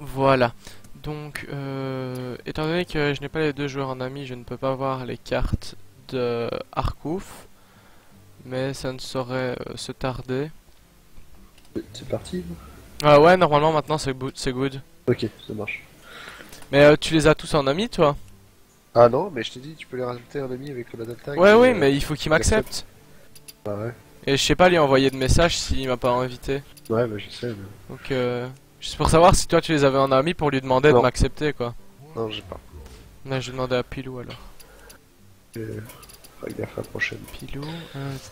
Voilà. Donc, étant donné que je n'ai pas les deux joueurs en ami, je ne peux pas voir les cartes de Arkouf, mais ça ne saurait se tarder. C'est parti? Ah ouais, normalement maintenant c'est good. Ok, ça marche. Mais tu les as tous en ami, toi? Ah non, mais je t'ai dit, tu peux les rajouter en ami avec le data tag. Ouais, et, oui, mais il faut qu'il il accepte. m'accepte. Bah ouais. Et je sais pas lui envoyer de message s'il m'a pas invité. Ouais, bah je sais, mais... Donc, juste pour savoir si toi tu les avais en ami pour lui demander de Non. m'accepter, quoi. Non, j'ai pas. Là, je vais demander à Pilou alors. Fais gaffe à la prochaine. Pilou,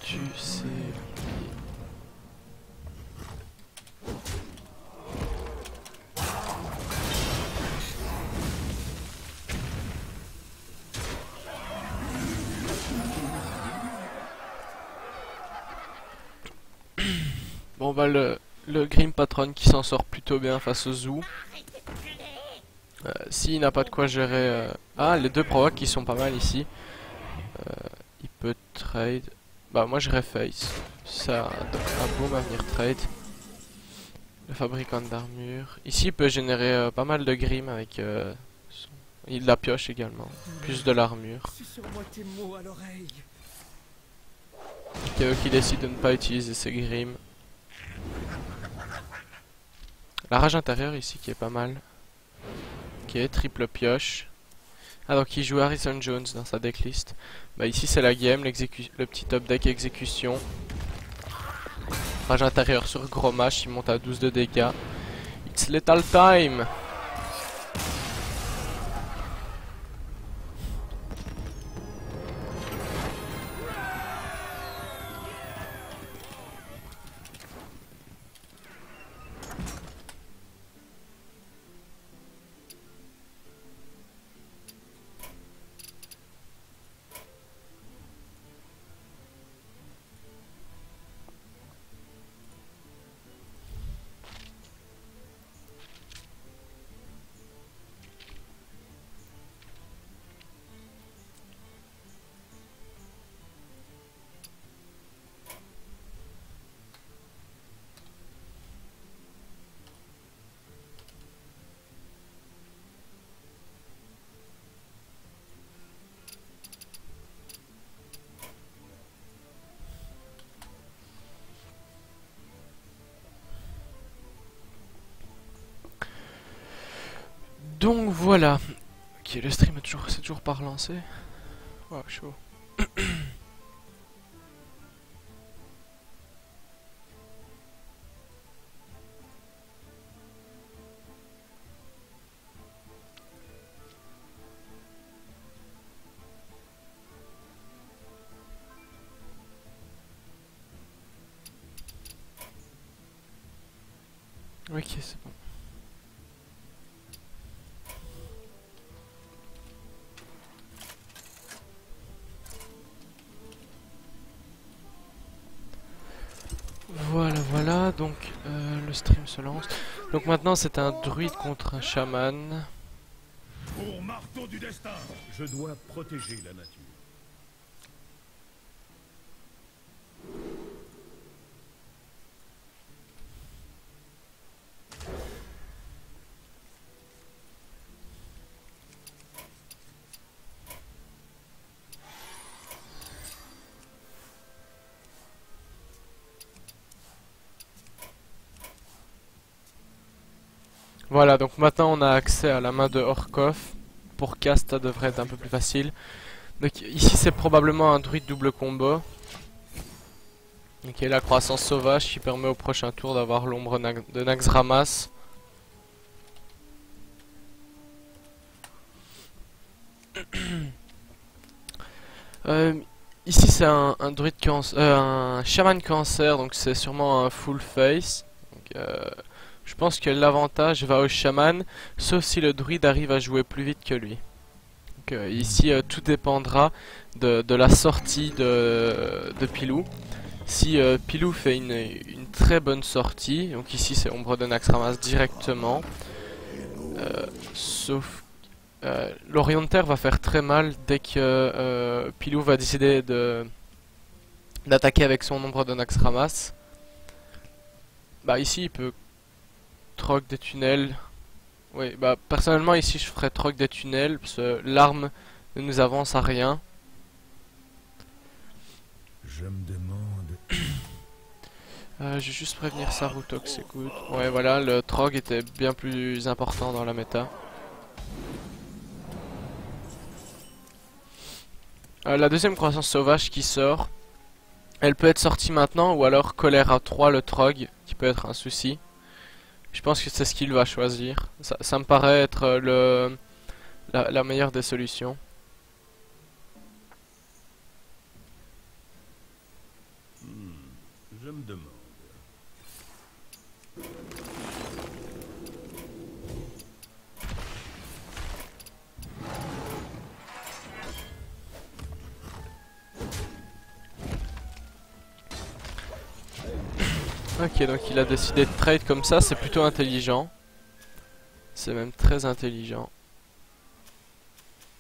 tu sais. Bon, bah, le Grim Patron qui s'en sort plutôt bien face au Zoo. S'il n'a pas de quoi gérer. Ah, les deux provoques qui sont pas mal ici. Il peut trade. Bah, moi je face. Ça a un beau avenir trade. Le fabricant d'armure. Ici, il peut générer pas mal de Grim avec. Il la pioche également. Plus de l'armure. Qui décide de ne pas utiliser ses Grim. La rage intérieure ici qui est pas mal. Ok, triple pioche. Ah, donc il joue Harrison Jones dans sa decklist. Bah ici c'est la game, le petit top deck exécution. Rage intérieur sur gros match, il monte à 12 de dégâts. It's lethal time. Donc voilà. Ok, le stream c'est toujours pas relancé. Oh, chaud. Ok, c'est bon. Voilà, voilà, donc le stream se lance. Donc maintenant c'est un druide contre un chaman. Pour marteau du destin, je dois protéger la nature. Voilà, donc maintenant on a accès à la main de Orkov. Pour cast, ça devrait être un peu plus facile. Donc ici c'est probablement un druide double combo. Ok, la croissance sauvage qui permet au prochain tour d'avoir l'ombre de Naxxramas. Ici c'est un druide un chaman cancer, donc c'est sûrement un full face. Donc, je pense que l'avantage va au chaman, sauf si le druide arrive à jouer plus vite que lui. Donc, ici tout dépendra de la sortie de Pilou. Si Pilou fait une très bonne sortie, donc ici c'est Ombre de Naxxramas directement, Sauf l'Orienter va faire très mal dès que Pilou va décider d'attaquer avec son nombre de Naxxramas. Bah ici il peut troc des tunnels. Oui, bah personnellement ici je ferais troc des tunnels parce que l'arme ne nous avance à rien. Je me demande... Je vais juste prévenir Sarutox, écoute. Ouais voilà, le troc était bien plus important dans la méta. La deuxième croissance sauvage qui sort, elle peut être sortie maintenant ou alors colère à 3 le trog, qui peut être un souci. Je pense que c'est ce qu'il va choisir. Ça me paraît être la meilleure des solutions. Je me demande... Ok, donc il a décidé de trade comme ça, c'est plutôt intelligent. C'est même très intelligent.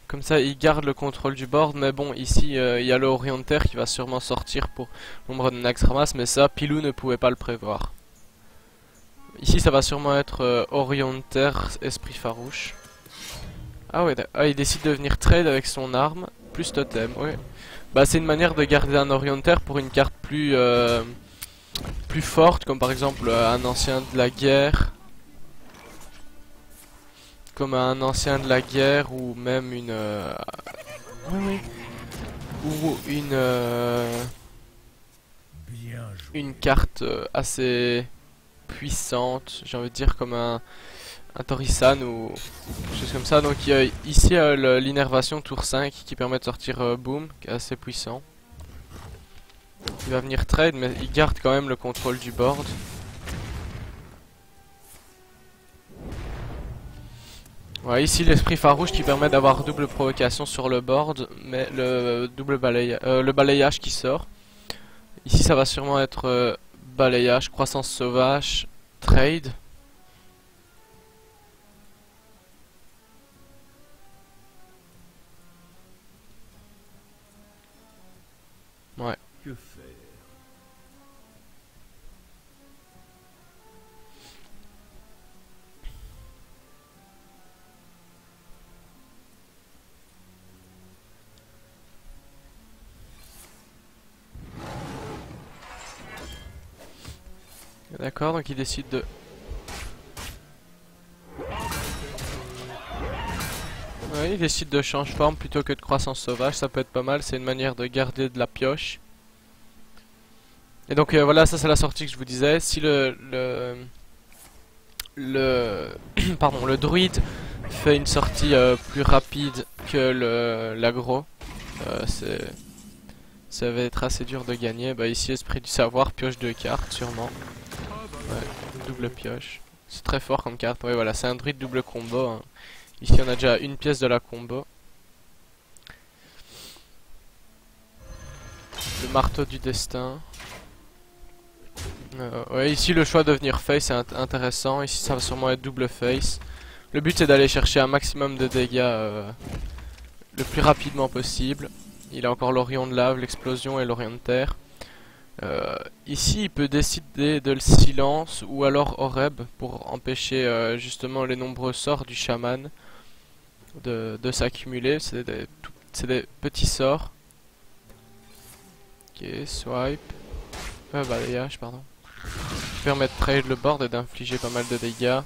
Comme ça, il garde le contrôle du board, mais bon, ici, il y a le Orienter qui va sûrement sortir pour l'ombre de Naxxramas, mais ça, Pilou ne pouvait pas le prévoir. Ici, ça va sûrement être Orienter, Esprit Farouche. Ah ouais, il décide de venir trade avec son arme, plus totem, ouais. Bah, c'est une manière de garder un Orienter pour une carte plus forte, comme par exemple un ancien de la guerre. Comme un ancien de la guerre ou même une... oui, oui. Ou Bien joué. une carte assez puissante, j'ai envie de dire comme un Torisan ou quelque chose comme ça. Donc ici l'innervation tour 5 qui permet de sortir Boom, qui est assez puissant. Il va venir trade mais il garde quand même le contrôle du board. Ouais, ici l'esprit farouche qui permet d'avoir double provocation sur le board, mais le le balayage qui sort. Ici ça va sûrement être balayage, croissance sauvage, trade. Ouais. Que faire? D'accord, donc il décide de... Ouais, il décide de changer forme plutôt que de croissance sauvage, ça peut être pas mal, c'est une manière de garder de la pioche. Et donc voilà, ça c'est la sortie que je vous disais. Si pardon, le druide fait une sortie plus rapide que l'agro, ça va être assez dur de gagner. Bah ici esprit du savoir, pioche 2 cartes sûrement. Ouais, double pioche. C'est très fort comme carte. Ouais voilà, c'est un druide double combo. Hein. Ici on a déjà une pièce de la combo. Le marteau du destin. Ouais, ici le choix de venir face est intéressant. Ici ça va sûrement être double face. Le but c'est d'aller chercher un maximum de dégâts le plus rapidement possible. Il a encore l'Orion de lave, l'explosion et l'Orion de terre. Ici il peut décider de le silence ou alors Oreb pour empêcher justement les nombreux sorts du chaman de s'accumuler. C'est des petits sorts. Ok, swipe. Balayage, pardon. Permet de trade le board et d'infliger pas mal de dégâts.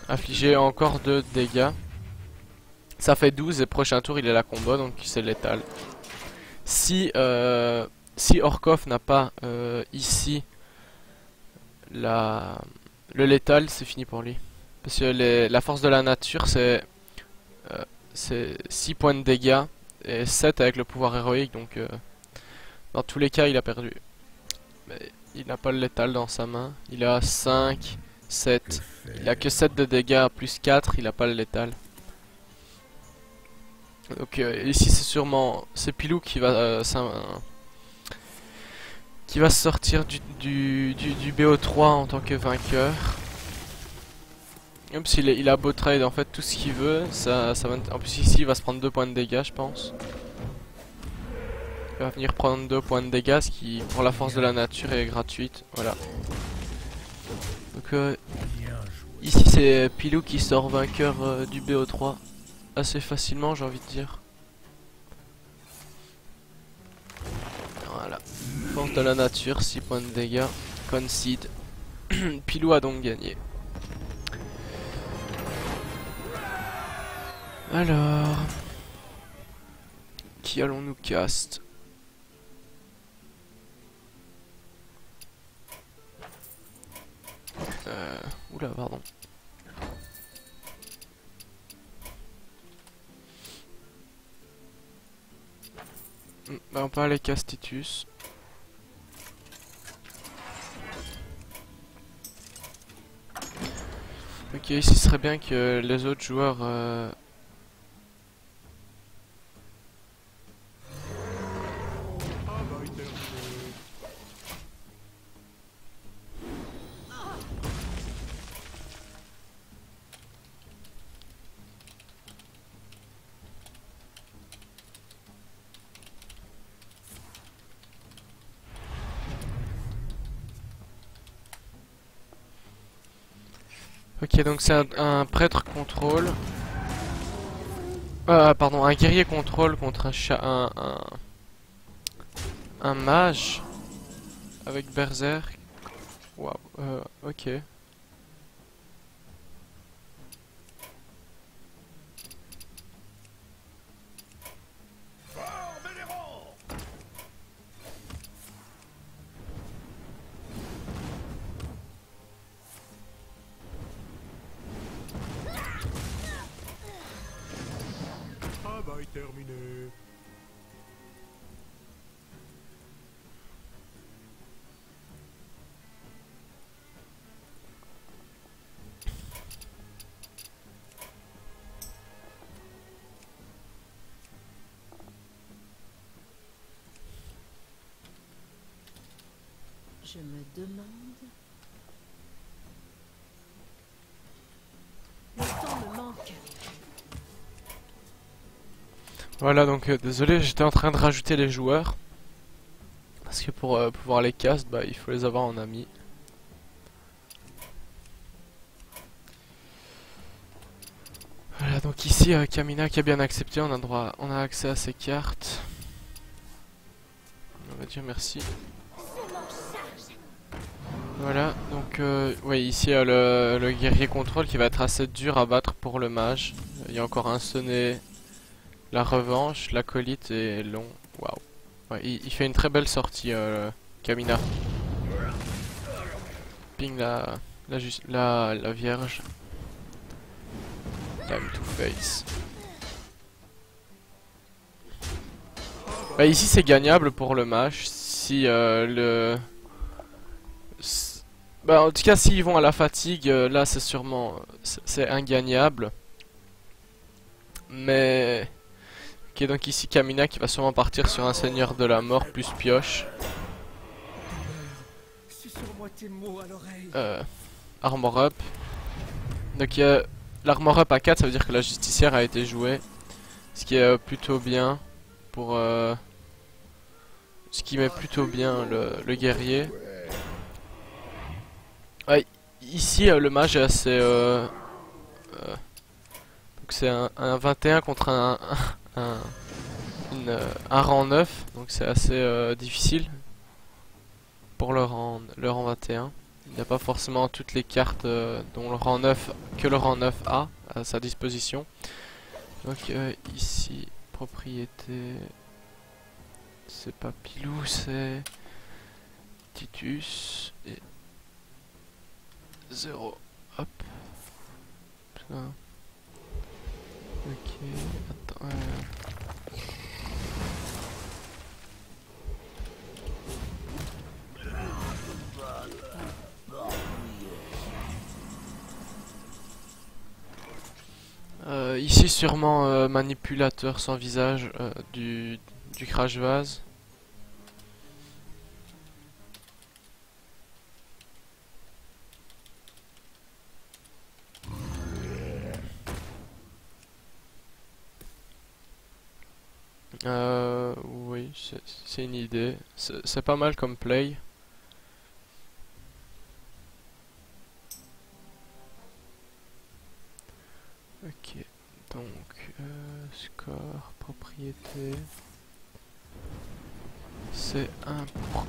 Infliger encore 2 dégâts. Ça fait 12 et prochain tour il est la combo donc c'est létal. Si Orkov n'a pas ici le létal, c'est fini pour lui. Parce que la force de la nature c'est 6 points de dégâts et 7 avec le pouvoir héroïque donc dans tous les cas il a perdu. Mais il n'a pas le létal dans sa main. Il a 5, 7. Il a que 7 de dégâts plus 4, il a pas le létal. Donc ici c'est sûrement... C'est Pilou qui va sortir du BO3 en tant que vainqueur. Même s'il il a beau trade en fait tout ce qu'il veut, ça va... En plus ici il va se prendre 2 points de dégâts je pense. Il va venir prendre 2 points de dégâts, ce qui pour la force de la nature est gratuite. Voilà. Donc Bien joué. ici c'est Pilou qui sort vainqueur du BO3 assez facilement, j'ai envie de dire. Voilà. Force de la nature, 6 points de dégâts. Concede. Pilou a donc gagné. Alors... Qui allons-nous cast? Oula, pardon. Bah, on peut aller Castitus. Ok, ici ce serait bien que les autres joueurs... Ok, donc c'est un prêtre contrôle. Pardon, un guerrier contrôle contre un mage avec berserk. Waouh, ok. Formez les rangs. Travail terminé. Je me demande... Le temps me manque. Voilà, donc désolé, j'étais en train de rajouter les joueurs. Parce que pour pouvoir les cast, bah, il faut les avoir en ami. Voilà, donc ici Kamina qui a bien accepté, on a accès à ses cartes. On va dire merci. Voilà, donc ouais, ici le guerrier contrôle qui va être assez dur à battre pour le mage. Il y a encore un sonnet, la revanche, l'acolyte et long. Waouh. Ouais, il fait une très belle sortie, Kamina. Ping la vierge. Time to face. Bah ici c'est gagnable pour le mage si bah en tout cas s'ils vont à la fatigue là c'est sûrement c'est ingagnable. Mais ok, donc ici Kamina qui va sûrement partir sur un seigneur de la mort plus pioche. Susurre-moi tes mots à l'oreille. Armor up. Donc l'armor up à 4, ça veut dire que la justicière a été jouée. Ce qui est plutôt bien pour ce qui met plutôt bien le guerrier. Ouais, ici le mage est assez donc c'est un 21 contre un, un rang 9, donc c'est assez difficile pour le rang 21. Il n'y a pas forcément toutes les cartes dont le rang 9 que le rang 9 a à sa disposition. Donc ici propriété, c'est pas Pilou, c'est Titus et 0. Hop. Ça. Ok, attends. Ici sûrement manipulateur sans visage du crash vase. Oui, c'est une idée. C'est pas mal comme play. Ok, donc score, propriété. C'est un pour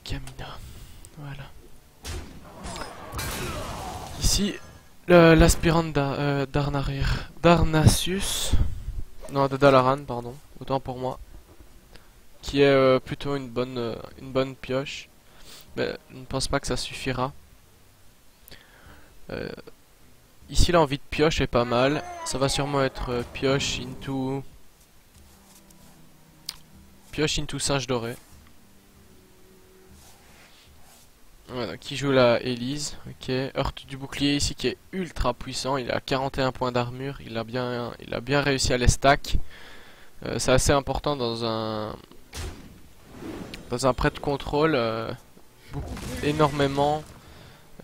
Kamina. Voilà. Ici, l'aspirante Darnasius. Non, de Dalaran, pardon. Autant pour moi. Qui est plutôt une bonne pioche. Mais je ne pense pas que ça suffira. Ici, l'envie de pioche est pas mal. Ça va sûrement être pioche into singe doré. Voilà, qui joue la Elise. Ok, heurte du bouclier ici qui est ultra puissant. Il a 41 points d'armure. Il a bien réussi à les stack. C'est assez important dans un prêt de contrôle. Énormément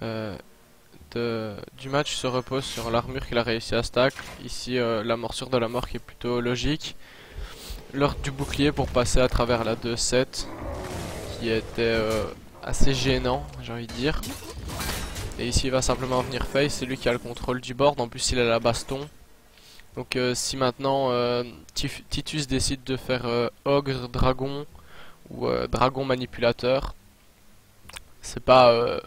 du match se repose sur l'armure qu'il a réussi à stack. Ici, la morsure de la mort qui est plutôt logique. L'heurte du bouclier pour passer à travers la 2-7 qui était assez gênant, j'ai envie de dire. Et ici, il va simplement venir face. C'est lui qui a le contrôle du board. En plus, il a la baston. Donc, si maintenant Titus décide de faire ogre, dragon ou dragon manipulateur, c'est pas.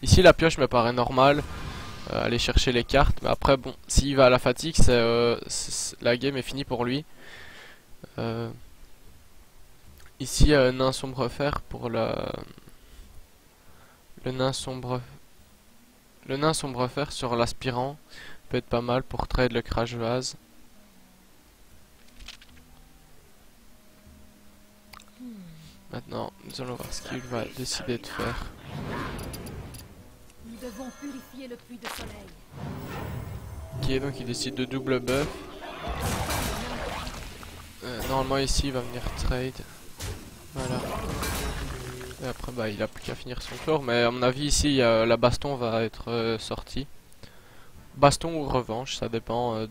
Ici, la pioche me paraît normale. Aller chercher les cartes. Mais après, bon, s'il va à la fatigue, la game est finie pour lui. Ici, nain sombre fer pour le nain sombre fer sur l'aspirant peut être pas mal pour trade le crash vase. Maintenant, nous allons voir ce qu'il va décider de faire. Nous devons purifier le puits de soleil. Ok, donc il décide de double buff. Normalement ici il va venir trade. Voilà. Et après bah il a plus qu'à finir son tour. Mais à mon avis ici la baston va être sortie. Baston ou revanche, ça dépend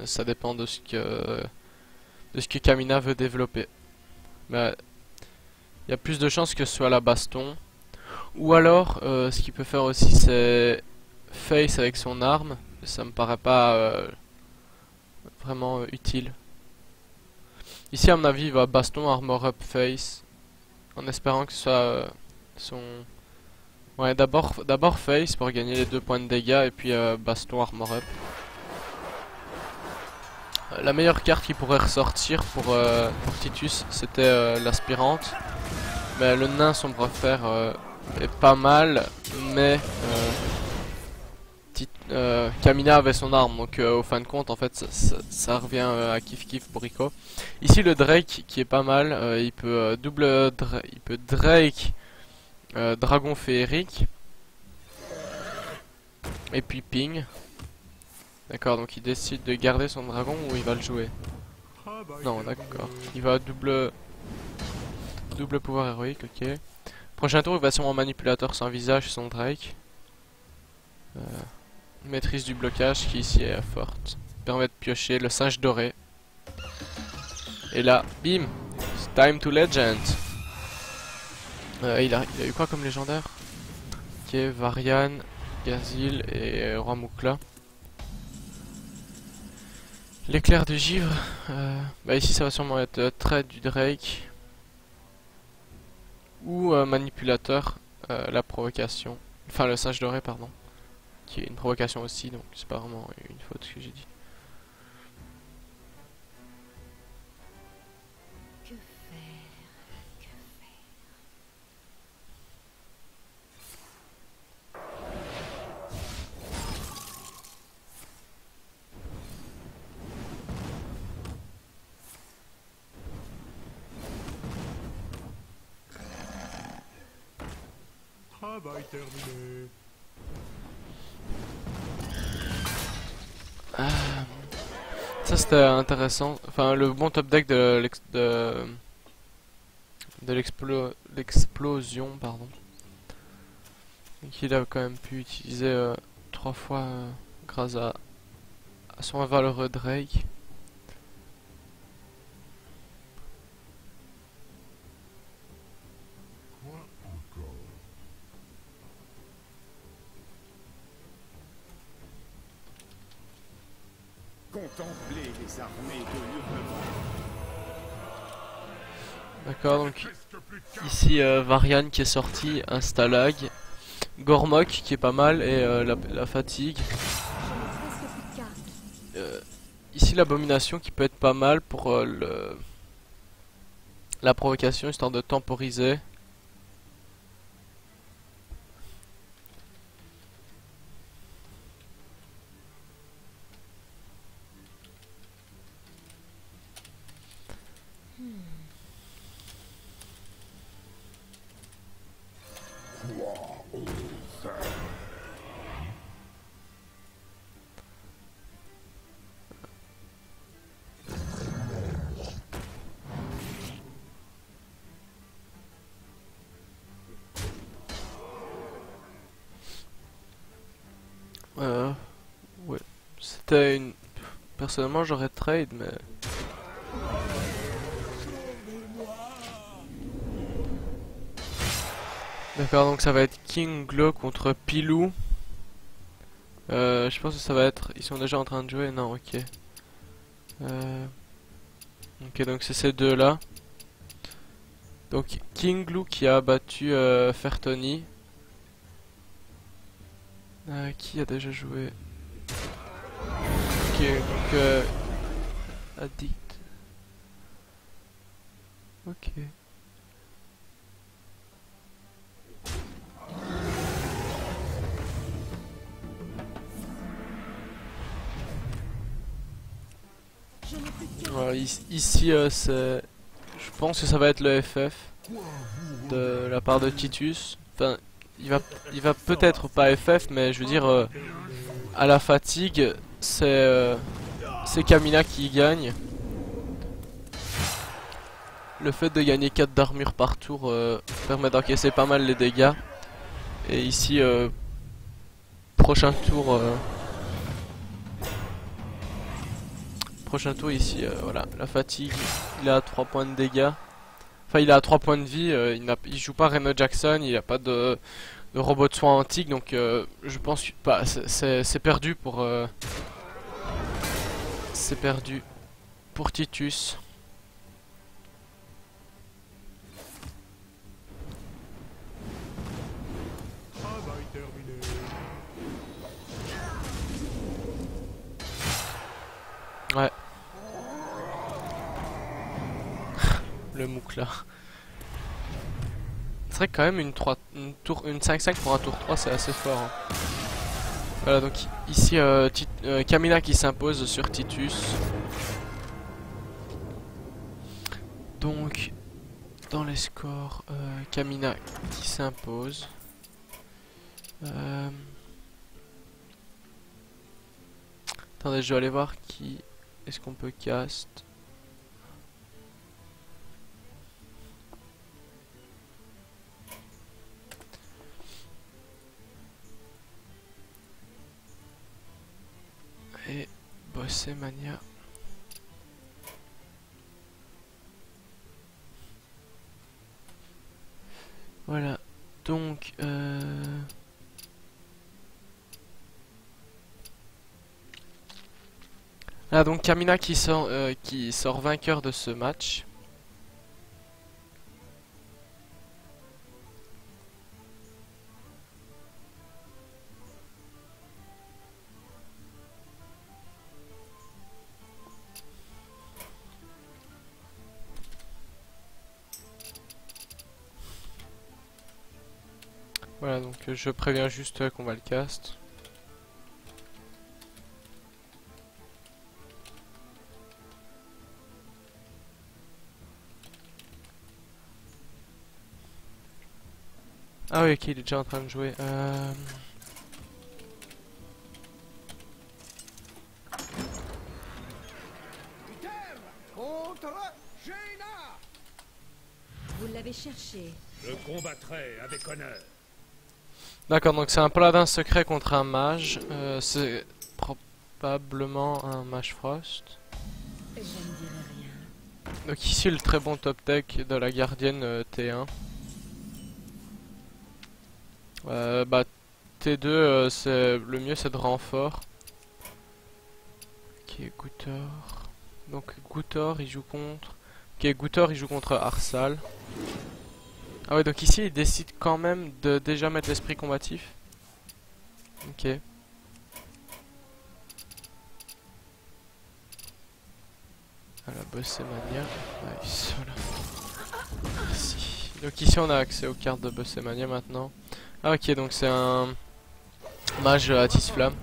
ça dépend de ce que Kamina veut développer. Mais il y a plus de chances que ce soit la baston. Ou alors ce qu'il peut faire aussi c'est face avec son arme. Ça me paraît pas vraiment utile. Ici à mon avis il va baston, armor up, face. En espérant que ce soit son... Ouais, d'abord face pour gagner les 2 points de dégâts et puis baston, armor up. La meilleure carte qui pourrait ressortir pour Titus c'était l'aspirante. Mais le nain sombre fer est pas mal, mais Kamina avait son arme, donc au fin de compte en fait ça revient à kiff kiff pour Rico. Ici le Drake qui est pas mal, il peut Drake dragon féerique et puis ping. D'accord, donc il décide de garder son dragon ou il va le jouer? Non, d'accord, il va double pouvoir héroïque, ok. Prochain tour il va sûrement manipulateur sans visage son Drake. Maîtrise du blocage qui ici est forte. Permet de piocher le singe doré. Et là, bim, it's time to legend. Il a eu quoi comme légendaire? Ok, Varian, Gazil et Roi Moukla. L'éclair de givre. Bah ici ça va sûrement être trade du Drake. Ou manipulateur, la provocation. Enfin le singe doré pardon. Qui est une provocation aussi, donc c'est pas vraiment une faute ce que j'ai dit. Que faire? Travail terminé. Ça c'était intéressant. Enfin le bon top deck de l'explosion pardon. Qu'il a quand même pu utiliser 3 fois grâce à à son valeureux Drake. Contemplez les armées de l'Hurlement. D'accord, donc ici Varian qui est sorti, un Stalag, Gormok qui est pas mal et la fatigue. Je n'ai presque plus de cartes. Ici l'abomination qui peut être pas mal pour la provocation histoire de temporiser. Ouais, c'était une... Personnellement j'aurais trade mais... D'accord, donc ça va être King Glow contre Pilou. Je pense que ça va être... Ils sont déjà en train de jouer, non, ok. Ok, donc c'est ces deux là. Donc King Glow qui a battu Fertoni. Qui a déjà joué? Ok, donc Addict. Ok. Je n'ai plus de cartes. Alors, ici, c'est... Je pense que ça va être le FF de la part de Titus. Enfin, il va peut-être pas FF, mais je veux dire, à la fatigue, c'est Kamina qui gagne. Le fait de gagner 4 d'armure par tour permet d'encaisser pas mal les dégâts. Et ici, prochain tour... Prochain tour ici, voilà, la fatigue, il a 3 points de dégâts. Enfin, il a 3 points de vie, il joue pas Reno Jackson, il a pas de robot de soins antique, donc je pense que bah, c'est perdu pour... c'est perdu pour Titus. Travail terminé. Ouais. Le mouk là. C'est vrai que quand même une 5-5 pour un tour 3 c'est assez fort. Hein. Voilà donc ici Kamina qui s'impose sur Titus. Donc dans les scores Kamina qui s'impose. Attendez, je vais aller voir qui est-ce qu'on peut cast. Et Bossé Mania. Voilà. Donc ah, donc Kamina qui sort vainqueur de ce match. Voilà, donc je préviens juste qu'on va le cast. Ah oui, ok, il est déjà en train de jouer. Contre Jaina. Vous l'avez cherché. Je combattrai avec honneur. D'accord, donc c'est un paladin secret contre un mage. probablement un Mage Frost. Je ne dirai rien. Donc ici le très bon top tech de la gardienne T1. Bah T2 c'est le mieux, c'est de renfort. Ok, Goutor. Donc Goutor il joue contre. Ok, Goutor il joue contre Arsal. Ah ouais, donc ici il décide quand même de déjà mettre l'esprit combatif. Ok. À la Bossemania. Nice, voilà. Ici. Donc ici on a accès aux cartes de Bossemania maintenant. Ah ok, donc c'est un mage Atis Flamme.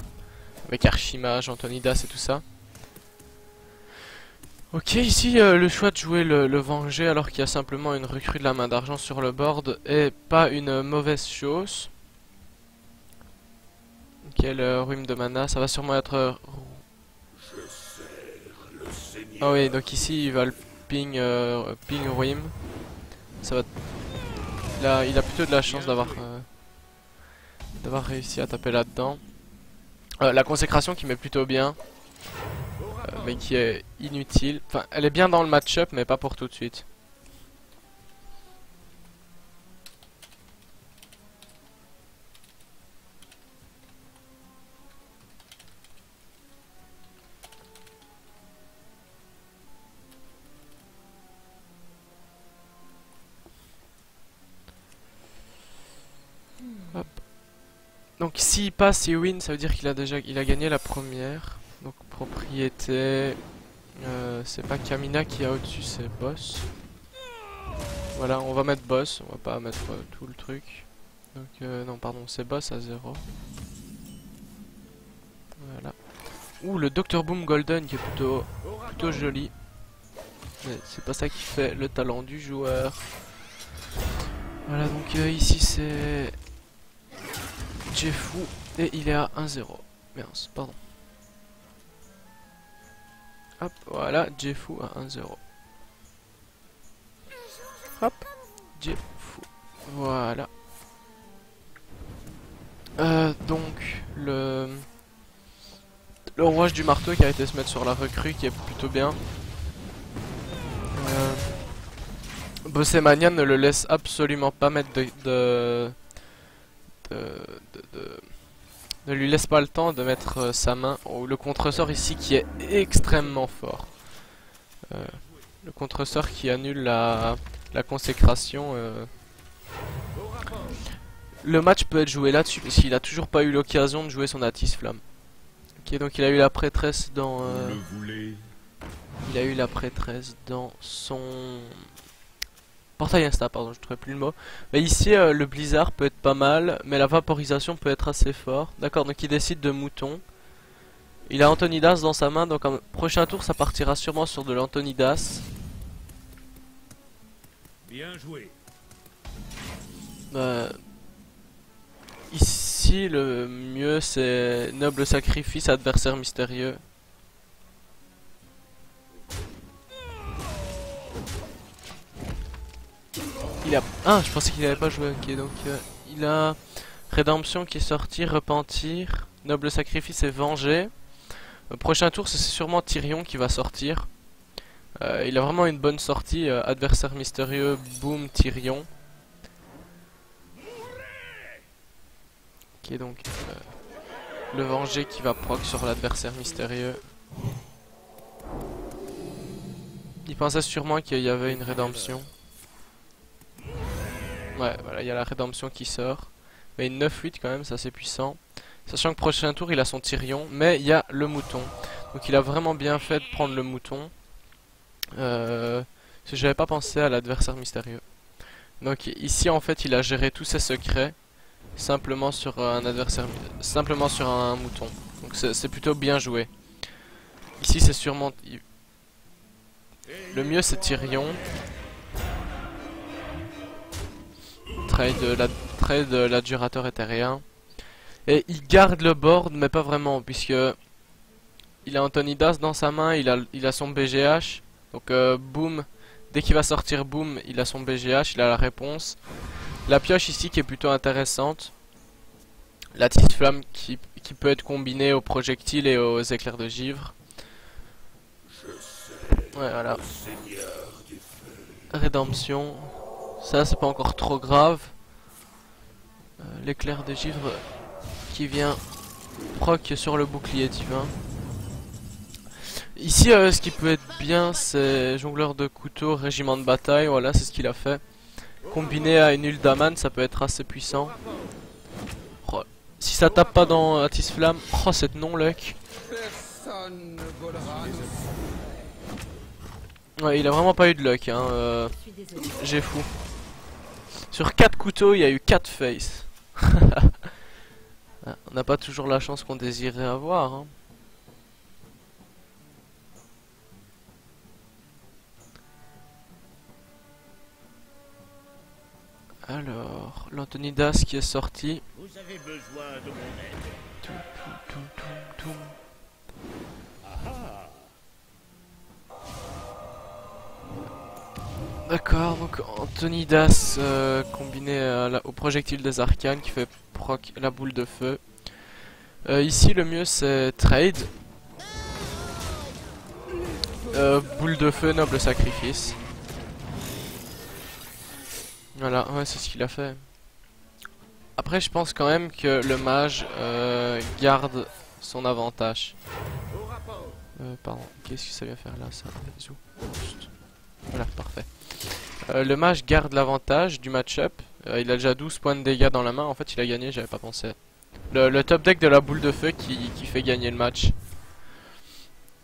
Avec Archimage, Antonidas et tout ça. Ok, ici le choix de jouer le Venger alors qu'il y a simplement une recrue de la main d'argent sur le board est pas une mauvaise chose. Ok, le Ruime de mana, ça va sûrement être... Ah oui, donc ici il va le ping Ruime. Ça va... Là, il a plutôt de la chance d'avoir réussi à taper là-dedans. La consécration qui met plutôt bien. Mais qui est inutile. Enfin, elle est bien dans le match-up, mais pas pour tout de suite. Hop. Donc s'il passe et win, ça veut dire qu'il a gagné la première. Donc propriété, c'est pas Kamina qui a au-dessus, c'est boss. Voilà, on va mettre boss, on va pas mettre tout le truc. Donc non pardon, c'est boss à 0. Voilà. Ouh, le Dr Boom Golden qui est plutôt joli. Mais c'est pas ça qui fait le talent du joueur. Voilà, donc ici c'est Jeffou et il est à 1-0. Merde, pardon. Hop, voilà, Jeffou à 1-0. Hop, Jeffou. Voilà. Donc, le rouage du marteau qui a été se mettre sur la recrue qui est plutôt bien. Bossemania ne le laisse absolument pas mettre ne lui laisse pas le temps de mettre sa main. Oh, le contresort ici qui est extrêmement fort. Le contresort qui annule la consécration. Le match peut être joué là-dessus parce qu'il a toujours pas eu l'occasion de jouer son Atis Flamme. Ok, donc il a eu la prêtresse dans... il a eu la prêtresse dans son... Portail Insta, pardon, je ne trouvais plus le mot. Mais ici, le blizzard peut être pas mal, mais la vaporisation peut être assez fort. D'accord, donc il décide de mouton. Il a Antonidas dans sa main, donc en prochain tour, ça partira sûrement sur de l'Antonidas. Bien joué. Ici, le mieux, c'est Noble Sacrifice, Adversaire Mystérieux. Ah, je pensais qu'il avait pas joué. Ok, donc il a Rédemption qui est sorti, Repentir, Noble Sacrifice et Venger. Prochain tour, c'est sûrement Tyrion qui va sortir. Il a vraiment une bonne sortie. Adversaire mystérieux, boom, Tyrion. Ok, donc le Venger qui va proc sur l'adversaire mystérieux. Il pensait sûrement qu'il y avait une rédemption. Ouais, voilà, il y a la rédemption qui sort. Mais une 9-8 quand même, c'est assez puissant. Sachant que prochain tour, il a son Tyrion. Mais il y a le mouton. Donc il a vraiment bien fait de prendre le mouton. J'avais pas pensé à l'adversaire mystérieux. Donc ici, en fait, il a géré tous ses secrets. Simplement sur un adversaire... Simplement sur un mouton. Donc c'est plutôt bien joué. Ici, c'est sûrement... Le mieux, c'est Tyrion. Trade l'adjurateur éthérien. Et il garde le board, mais pas vraiment, puisque il a Antonidas dans sa main, il a son BGH. Donc boom, dès qu'il va sortir boom, il a son BGH, il a la réponse. La pioche ici qui est plutôt intéressante. La Tis Flamme qui qui peut être combiné aux projectiles et aux éclairs de givre. Ouais, voilà. Rédemption. Ça, c'est pas encore trop grave. L'éclair de givre qui vient proc sur le bouclier divin. Ici, ce qui peut être bien, c'est jongleur de couteau, régiment de bataille. Voilà, c'est ce qu'il a fait. Combiné à une Uldaman, ça peut être assez puissant. Oh, si ça tape pas dans Atis Flamme, oh, cette non-luck. Ouais, il a vraiment pas eu de luck, hein. Je suis désolée. J'ai fou. Sur 4 couteaux, il y a eu 4 faces. On n'a pas toujours la chance qu'on désirait avoir, hein. Alors, l'Antonidas qui est sorti. Vous avez besoin de mon aide. Toum, toum, toum, toum. D'accord, donc Antonidas combiné au projectile des arcanes qui fait proc la boule de feu. Ici le mieux c'est trade. Boule de feu, noble sacrifice. Voilà, ouais, c'est ce qu'il a fait. Après je pense quand même que le mage garde son avantage. Pardon, qu'est-ce que ça vient faire là ça? Voilà, parfait. Le mage garde l'avantage du match-up. Il a déjà 12 points de dégâts dans la main. En fait, il a gagné, j'avais pas pensé. Le top deck de la boule de feu qui fait gagner le match.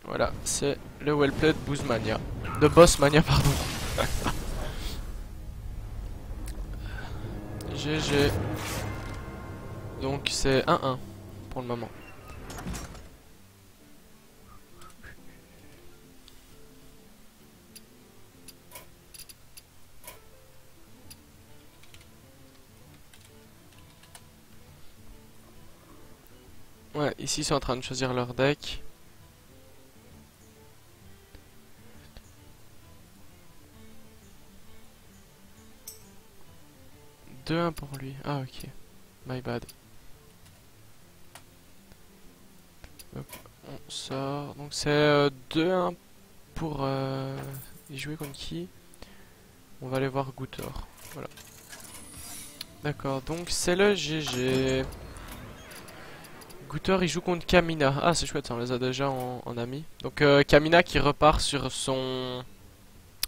Voilà, c'est le well played Boozmania. De Bossmania, pardon. GG. Donc c'est 1-1 pour le moment. Ouais, ici ils sont en train de choisir leur deck. « 2-1 pour lui. Ah ok. My bad. Hop, on sort. Donc c'est 2-1 pour... y jouer contre qui? On va aller voir Goutor. Voilà. D'accord, donc c'est le GG. Goutor il joue contre Kamina. Ah c'est chouette, ça on les a déjà en amis. Donc Kamina qui repart sur son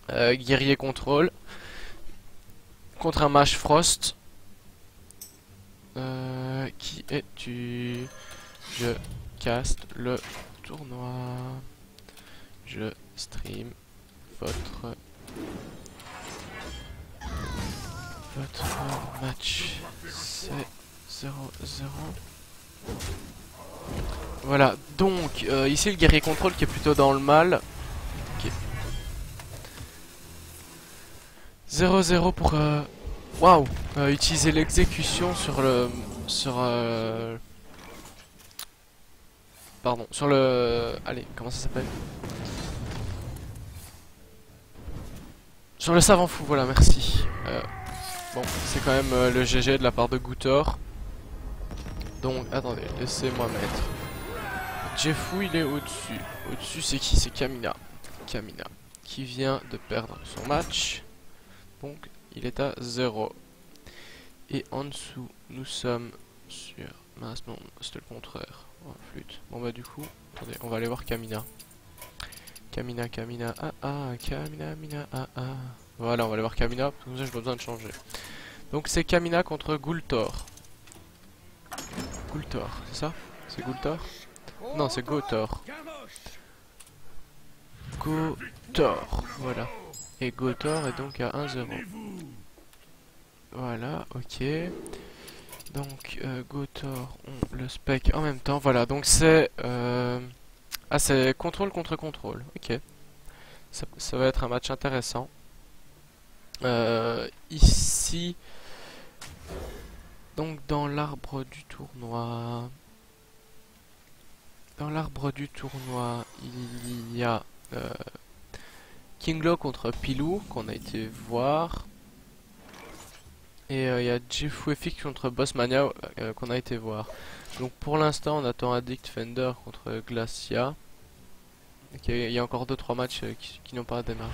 guerrier contrôle. Contre un mage Frost. Qui es-tu? Je caste le tournoi. Je stream votre match. C'est 0-0. Voilà, donc ici le guerrier contrôle qui est plutôt dans le mal. Okay. 0-0 pour waouh, utiliser l'exécution sur le pardon, sur le allez, comment ça s'appelle? Sur le savant fou, voilà, merci. Bon, c'est quand même le GG de la part de Goutor. Donc, attendez, laissez-moi mettre. Jeffou, il est au-dessus. Au-dessus, c'est qui? C'est Kamina. Kamina, qui vient de perdre son match. Donc, il est à 0. Et en dessous, nous sommes sur... Mince, non, c'était le contraire. Oh, flûte. Bon, bah, du coup, attendez, on va aller voir Kamina. Kamina, Kamina, Kamina, Voilà, on va aller voir Kamina, parce que comme ça, j'ai pas besoin de changer. Donc, c'est Kamina contre Gultor. Gultor, c'est ça? C'est Gultor? Non, c'est Gotor. Gotor, voilà. Et Gotor est donc à 1-0. Voilà, ok. Donc, Gotor, on le spec en même temps. Voilà, donc c'est... Ah, c'est contrôle contre contrôle. Ok. Ça va être un match intéressant. Ici... Donc, dans l'arbre du tournoi... Dans l'arbre du tournoi, il y a Kinglo contre Pilou, qu'on a été voir. Et il y a Jefwefik contre Bossmania qu'on a été voir. Donc pour l'instant on attend Addict Fender contre Glacia. Ok, il y a encore 2-3 matchs qui n'ont pas démarré.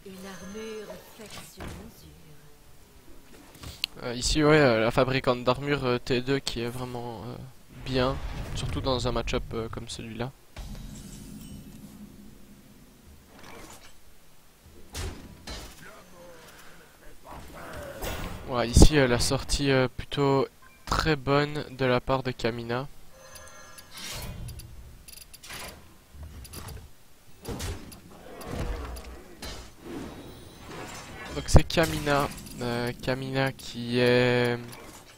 Une armure faite sur mesure. Ici ouais, la fabricante d'armure T2 qui est vraiment bien, surtout dans un match-up comme celui-là. Ouais, ici la sortie plutôt très bonne de la part de Kamina. Donc c'est Kamina, Kamina qui est...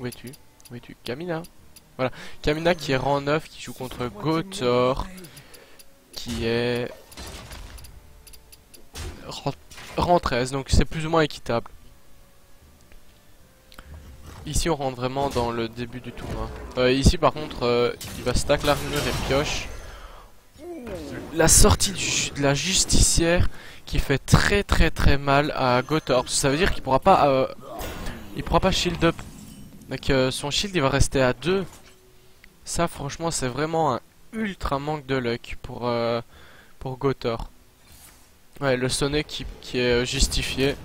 Où es-tu? Où es-tu? Kamina. Voilà, Kamina qui est rang 9, qui joue contre Gotor, qui est rang 13, donc c'est plus ou moins équitable. Ici on rentre vraiment dans le début du tournoi. Ici par contre il va stack l'armure et pioche. La sortie de la justicière qui fait très mal à Gotor. Ça veut dire qu'il pourra pas shield up. Donc son shield il va rester à 2. Ça franchement c'est vraiment un ultra manque de luck pour Gotor. Ouais, le sonnet qui est justifié.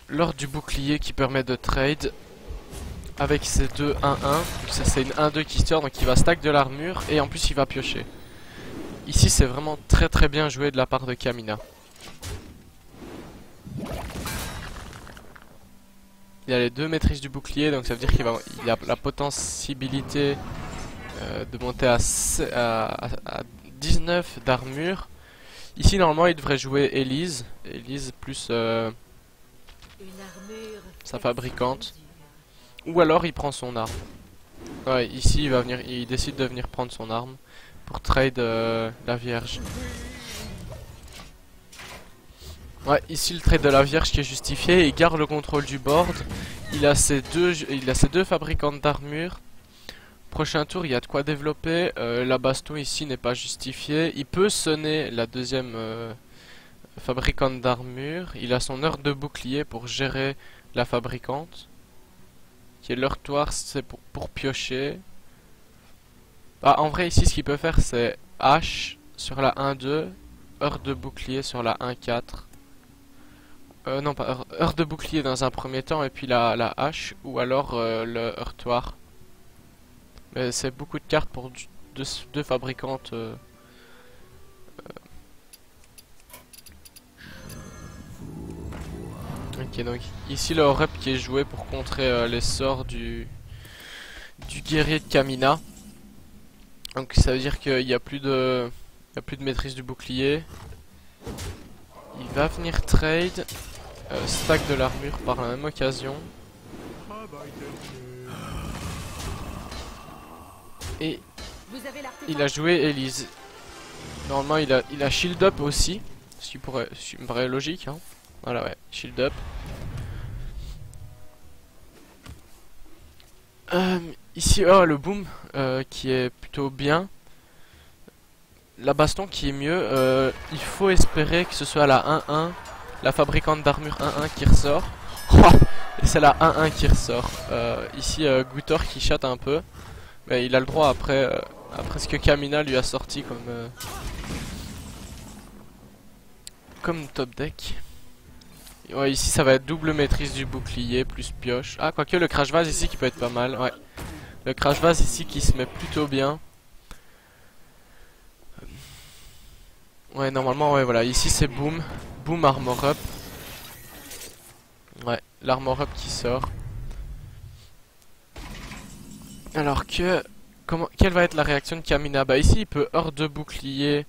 L'ordre du bouclier qui permet de trade avec ces deux 1-1. Ça c'est une 1-2 qui sort, donc il va stack de l'armure et en plus il va piocher. Ici c'est vraiment très bien joué de la part de Kamina. Il a les deux maîtrises du bouclier, donc ça veut dire qu'il a la possibilité de monter à 19 d'armure. Ici normalement il devrait jouer Elise. Elise plus sa fabricante. Ou alors il prend son arme. Ouais, ici il décide de venir prendre son arme pour trade la Vierge. Ouais, ici le trade de la Vierge qui est justifié. Il garde le contrôle du board. Il a ses deux fabricantes d'armure. Prochain tour, il y a de quoi développer. La baston ici n'est pas justifiée. Il peut sonner la deuxième fabricante d'armure. Il a son heure de bouclier pour gérer la fabricante. Qui est l'heurtoir, c'est pour piocher. Ah, en vrai, ici, ce qu'il peut faire, c'est H sur la 1-2, heure de bouclier sur la 1-4. Non, pas heure de bouclier dans un premier temps, et puis la H, ou alors le heurtoir. Mais c'est beaucoup de cartes pour deux fabricantes. Ok, donc ici le rep qui est joué pour contrer les sorts du guerrier de Kamina. Donc ça veut dire qu'il n'y a plus de maîtrise du bouclier. Il va venir trade stack de l'armure par la même occasion. Et il a joué Elise. Normalement il a shield up aussi, ce qui me paraît logique, hein. Voilà, ouais, shield up. Ici, oh, le boom qui est plutôt bien. La baston qui est mieux. Il faut espérer que ce soit la 1-1, la fabricante d'armure 1-1 qui ressort. Et c'est la 1-1 qui ressort. Ici, Gotor qui chatte un peu. Mais il a le droit après ce que Kamina lui a sorti comme top deck. Ouais, ici ça va être double maîtrise du bouclier plus pioche. Ah, quoique le crash vase ici qui peut être pas mal. Ouais, le crash vase ici qui se met plutôt bien. Ouais, normalement, ouais, voilà. Ici c'est boom. Boom armor up. Ouais, l'armor up qui sort. Alors quelle va être la réaction de Kamina? Bah ici il peut hors de bouclier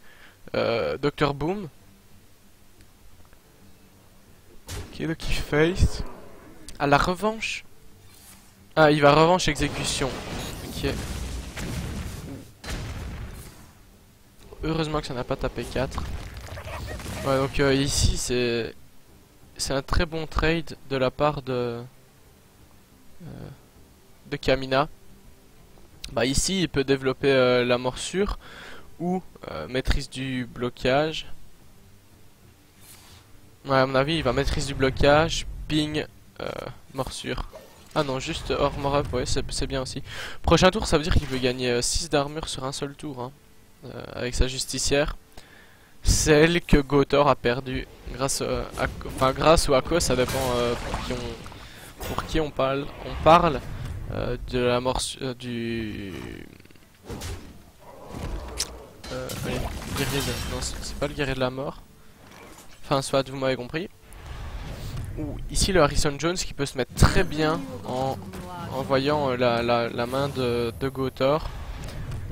Dr Boom. Ok, donc il face. À la revanche. Ah, il va revanche exécution. Ok. Heureusement que ça n'a pas tapé 4. Ouais, donc ici c'est un très bon trade de la part de Kamina. Bah ici il peut développer la morsure ou maîtrise du blocage. Ouais, à mon avis, il va maîtrise du blocage, ping, morsure. Ah non, juste armor up, ouais, c'est bien aussi. Prochain tour, ça veut dire qu'il peut gagner 6 d'armure sur un seul tour, hein, avec sa justicière. Celle que Gotor a perdu grâce grâce ou à cause, ça dépend pour qui on parle. On parle de la morsure allez, guerrier non, c'est pas le guerrier de la mort. Enfin, soit vous m'avez compris. Ou ici le Harrison Jones qui peut se mettre très bien en voyant la main de Gotor.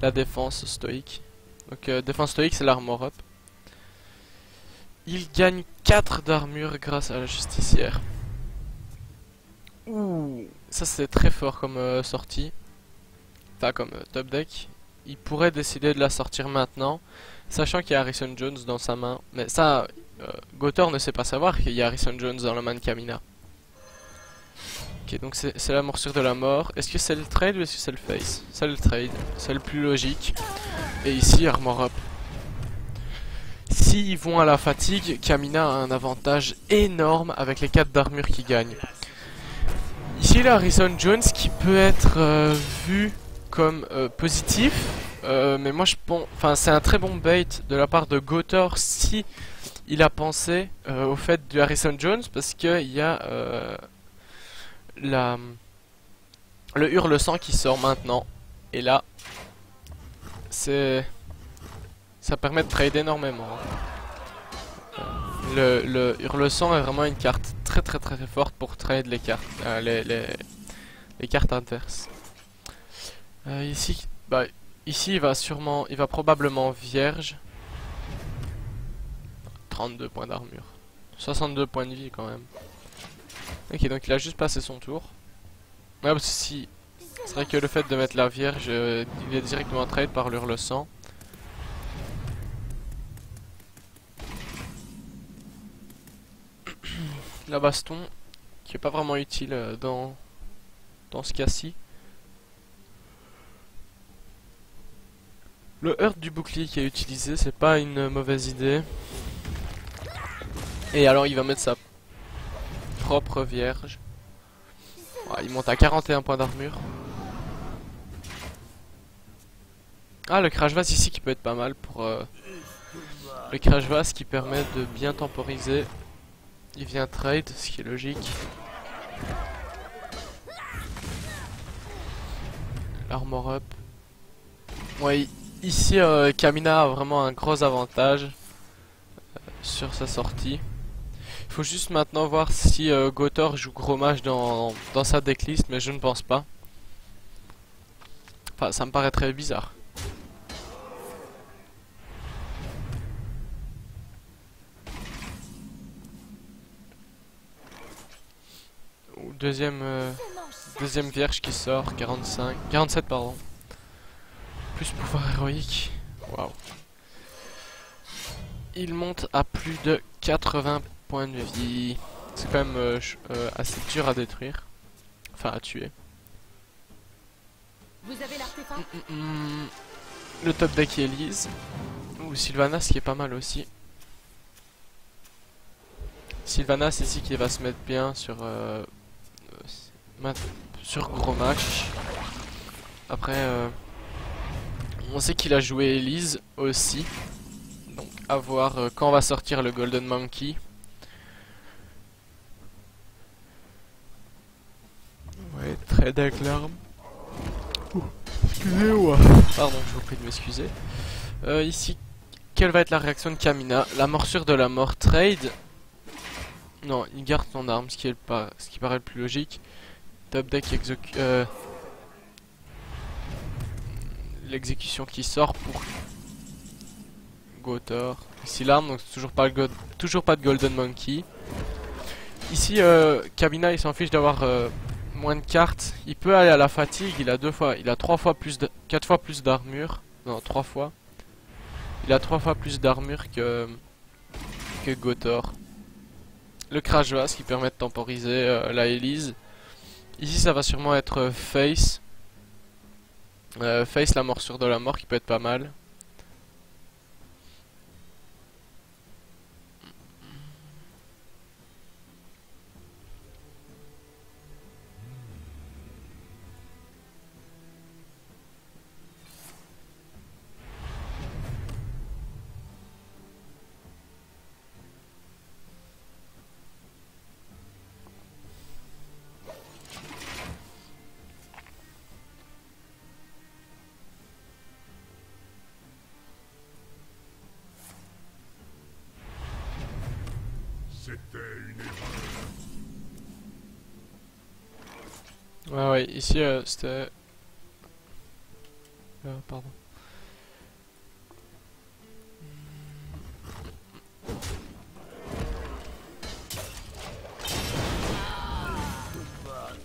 La défense stoïque. Donc défense stoïque, c'est l'armor up. Il gagne 4 d'armure grâce à la justicière. Ouh, ça c'est très fort comme sortie. Enfin comme top deck. Il pourrait décider de la sortir maintenant, sachant qu'il y a Harrison Jones dans sa main. Mais ça, Gotor ne sait pas savoir qu'il y a Harrison Jones dans la main de Kamina. Ok, donc c'est la morsure de la mort. Est-ce que c'est le trade ou est-ce que c'est le face? C'est le trade, c'est le plus logique. Et ici, armor up. S'ils vont à la fatigue, Kamina a un avantage énorme avec les 4 d'armure qu'il gagne. Ici, il y a Harrison Jones qui peut être vu comme positif, mais moi je pense, enfin c'est un très bon bait de la part de Gotor si il a pensé au fait du Harrison Jones, parce que il y a le hurle-sang qui sort maintenant, et là ça permet de trade énormément. Le hurle-sang est vraiment une carte très forte pour trade les cartes, les cartes inverses. Ici, ici il va probablement vierge. 32 points d'armure, 62 points de vie quand même. Ok, donc il a juste passé son tour. Ouais, parce que si, c'est vrai que le fait de mettre la vierge, il est directement trade par l'hurle-sang. La baston, qui est pas vraiment utile dans ce cas-ci. Le hurt du bouclier qui est utilisé, c'est pas une mauvaise idée. Et alors il va mettre sa propre vierge. Ouais, il monte à 41 points d'armure. Ah, le crash vase ici qui peut être pas mal pour le crash vase qui permet de bien temporiser. Il vient trade, ce qui est logique. L'armor up. Ouais, ici Kamina a vraiment un gros avantage sur sa sortie. Il faut juste maintenant voir si Gotor joue gros mage dans sa decklist, mais je ne pense pas. Enfin, ça me paraît très bizarre. Deuxième vierge qui sort, 47 pardon. Plus pouvoir héroïque. Waouh. Il monte à plus de 80 points de vie. C'est quand même assez dur à détruire. Enfin à tuer. Vous avez l'artefact ? Le top deck Elise. Ou Sylvanas qui est pas mal aussi. Sylvanas ici qui va se mettre bien sur gros match. Après on sait qu'il a joué Elise aussi. Donc à voir quand va sortir le Golden Monkey. Ouais, trade avec l'arme. Excusez-moi. Pardon, je vous prie de m'excuser. Ici, quelle va être la réaction de Kamina? La morsure de la mort trade. Non, il garde son arme, ce qui paraît le plus logique. Top deck l'exécution qui sort pour Gotor. Ici l'arme, donc toujours pas de Golden Monkey. Ici, Kamina il s'en fiche d'avoir moins de cartes. Il peut aller à la fatigue. Il a 4 fois plus d'armure. Non, 3 fois. Il a 3 fois plus d'armure que Gotor. Le crash vase qui permet de temporiser la Elise. Ici ça va sûrement être face. Face la morsure de la mort qui peut être pas mal. C'était une erreur. Ouais, ouais, ici c'était. Pardon.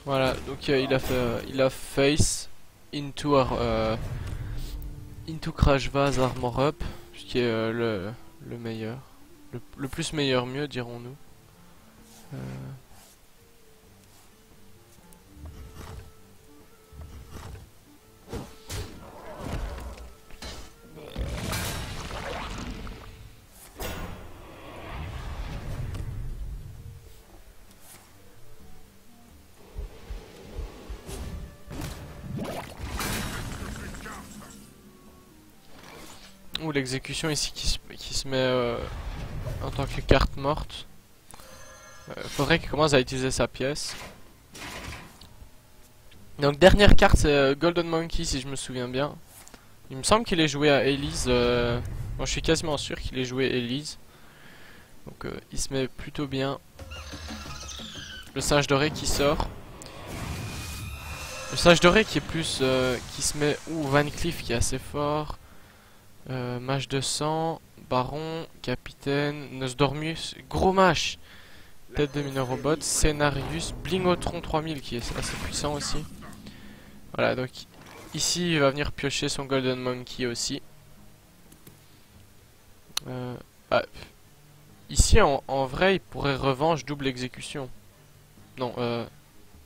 Voilà, donc il a face into Crash Vase Armor Up, ce qui est le meilleur, le plus meilleur mieux dirons-nous. Ou l'exécution ici qui se met en tant que carte morte. Faudrait qu'il commence à utiliser sa pièce. Donc dernière carte c'est Golden Monkey si je me souviens bien. Il me semble qu'il est joué à Elise. Bon, je suis quasiment sûr qu'il est joué Elise. Donc il se met plutôt bien. Le singe doré qui sort. Le singe doré qui est plus qui se met Van Cleef qui est assez fort. Mage de sang, Baron, Capitaine, Nosdormus, gros mâche, tête de Minorobot, Scénarius, Blingotron 3000 qui est assez puissant aussi. Voilà, donc ici il va venir piocher son Golden Monkey aussi. Ici en vrai il pourrait revanche double exécution. Non,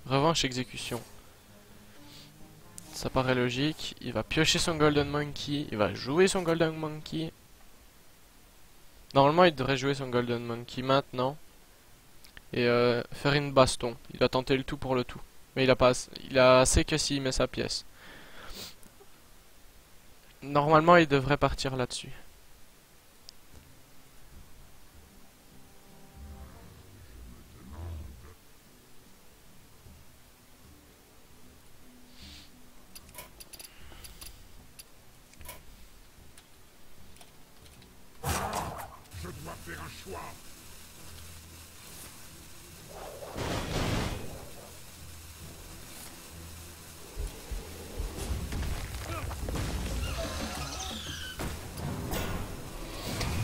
revanche exécution. Ça paraît logique. Il va piocher son Golden Monkey. Il va jouer son Golden Monkey. Normalement, il devrait jouer son Golden Monkey maintenant. Et faire une baston. Il a tenté le tout pour le tout. Mais il a assez que s'il met sa pièce. Normalement, il devrait partir là-dessus. Je dois faire un choix.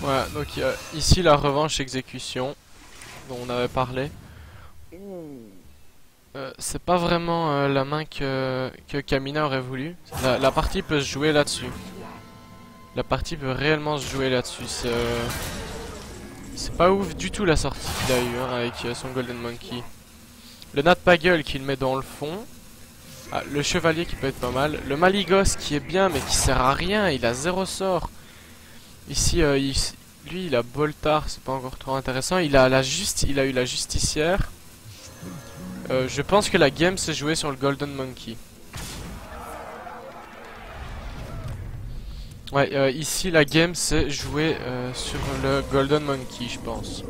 Voilà, donc ici la revanche exécution dont on avait parlé. C'est pas vraiment la main que Kamina aurait voulu. La partie peut se jouer là-dessus. La partie peut réellement se jouer là-dessus. C'est pas ouf du tout la sortie qu'il a eu avec son Golden Monkey. Le Natpagel qu'il met dans le fond. Ah, le chevalier qui peut être pas mal. Le Maligos qui est bien mais qui sert à rien. Il a 0 sort. Ici, lui il a Boltar, c'est pas encore trop intéressant. Il a eu la justicière. Je pense que la game s'est jouée sur le Golden Monkey. Ouais, ici la game s'est jouée sur le Golden Monkey, je pense.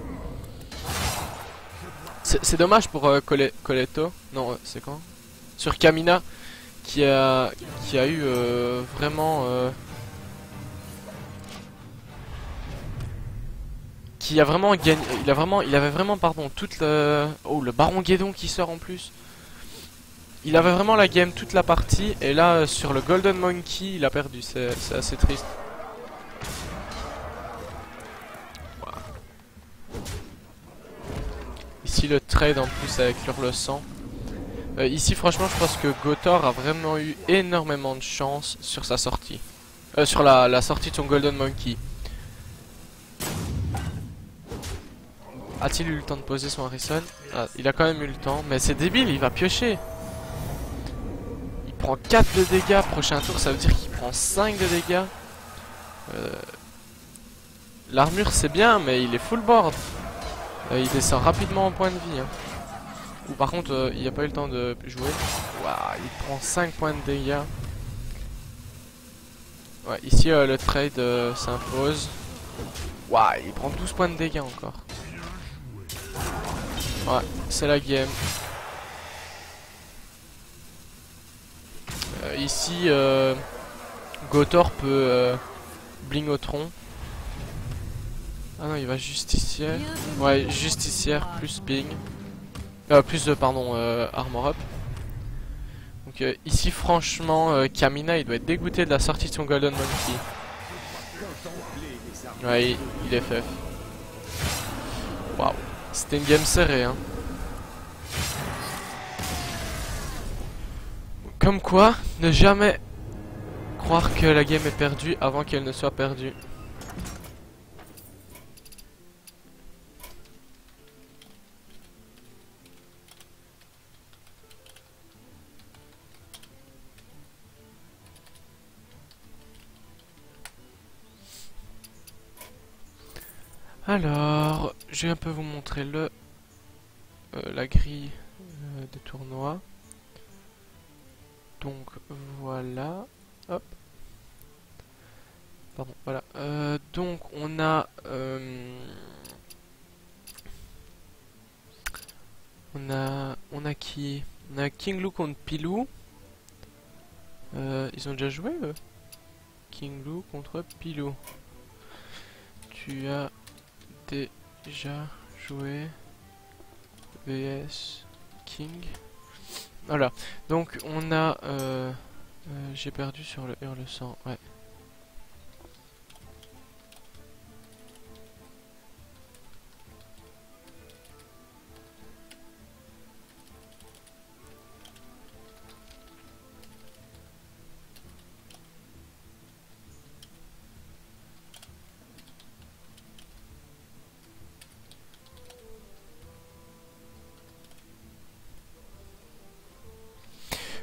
C'est dommage pour Coletto. Non, c'est quand? Sur Kamina, qui a eu vraiment... qui a vraiment gagné... Il avait vraiment, pardon, toute le... Oh, le Baron Guédon qui sort en plus. Il avait vraiment la game toute la partie, et là, sur le Golden Monkey, il a perdu. C'est assez triste. Voilà. Ici, le trade en plus avec l'Hurle-Sang. Ici, franchement, je pense que Gotor a vraiment eu énormément de chance sur sa sortie. Sur la sortie de son Golden Monkey. A-t-il eu le temps de poser son Harrison? Ah, il a quand même eu le temps, mais c'est débile, il va piocher. Il prend 4 de dégâts, prochain tour, ça veut dire qu'il prend 5 de dégâts. L'armure c'est bien, mais il est full board. Il descend rapidement en point de vie. Hein. Ou par contre, il n'y a pas eu le temps de jouer. Waouh, il prend 5 points de dégâts. Ouais, ici le trade s'impose. Waouh, il prend 12 points de dégâts encore. Ouais, c'est la game. Ici, Gotor peut Blingotron. Ah non, il va justicière. Bienvenue Ouais, dans justicière mon plus royaume. ping. Plus, pardon, armor up. Donc ici, franchement, Kamina, il doit être dégoûté de la sortie de son Golden Monkey. Ouais, il est FF. Waouh. C'était une game serrée, hein. Comme quoi, ne jamais croire que la game est perdue avant qu'elle ne soit perdue. Alors, je vais un peu vous montrer la grille des tournois. Donc voilà. Hop. Pardon, voilà. Donc on a qui? On a King Lou contre Pilou. Ils ont déjà joué eux? King Lou contre Pilou. Tu as déjà joué VS King. Voilà. Donc on a j'ai perdu sur le hurle sang. Ouais.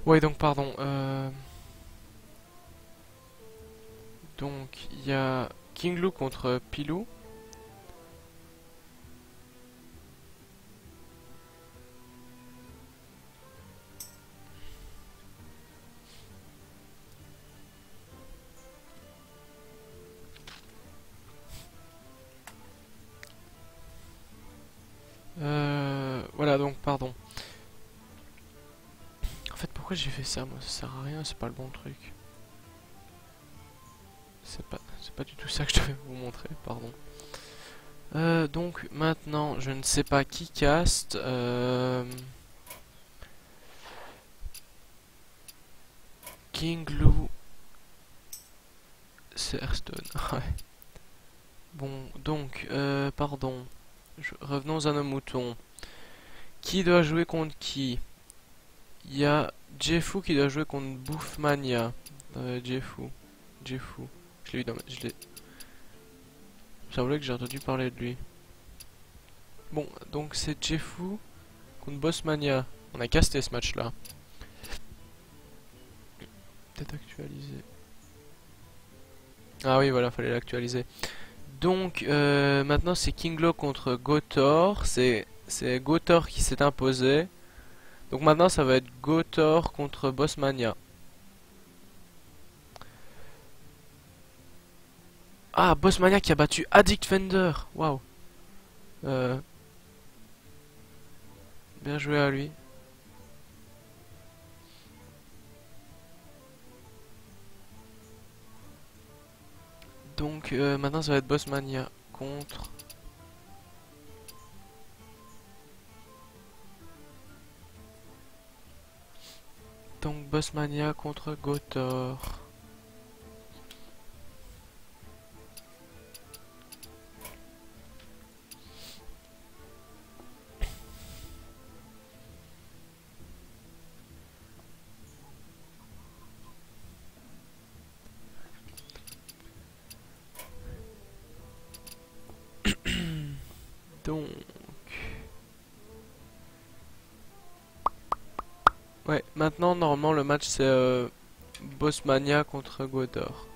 Ouais, donc pardon. Donc il y a King Lou contre Pilou. Voilà, donc pardon. En fait, pourquoi j'ai fait ça? Moi, ça sert à rien, c'est pas le bon truc. C'est pas du tout ça que je devais vous montrer, pardon. Donc maintenant, je ne sais pas qui caste. King Lou, c'est Hearthstone. Ouais. Bon, donc, pardon. Revenons à nos moutons. Qui doit jouer contre qui? Il y a Jeffu qui doit jouer contre Bouffmania. Jeffu. Je l'ai eu dans je l'ai. Ça voulait que j'ai entendu parler de lui. Bon, donc c'est Jeffu contre Bossmania. On a casté ce match là. Peut-être actualiser. Ah oui, voilà, fallait l'actualiser. Donc maintenant c'est Kinglo contre Gotor. C'est Gotor qui s'est imposé. Donc maintenant ça va être Gotor contre Bossmania. Ah, Bossmania qui a battu Addict Fender. Waouh. Bien joué à lui. Donc maintenant ça va être Bossmania contre... Donc Bossmania contre Gotor. Donc... Ouais, maintenant normalement le match c'est Bossmania contre Gotor.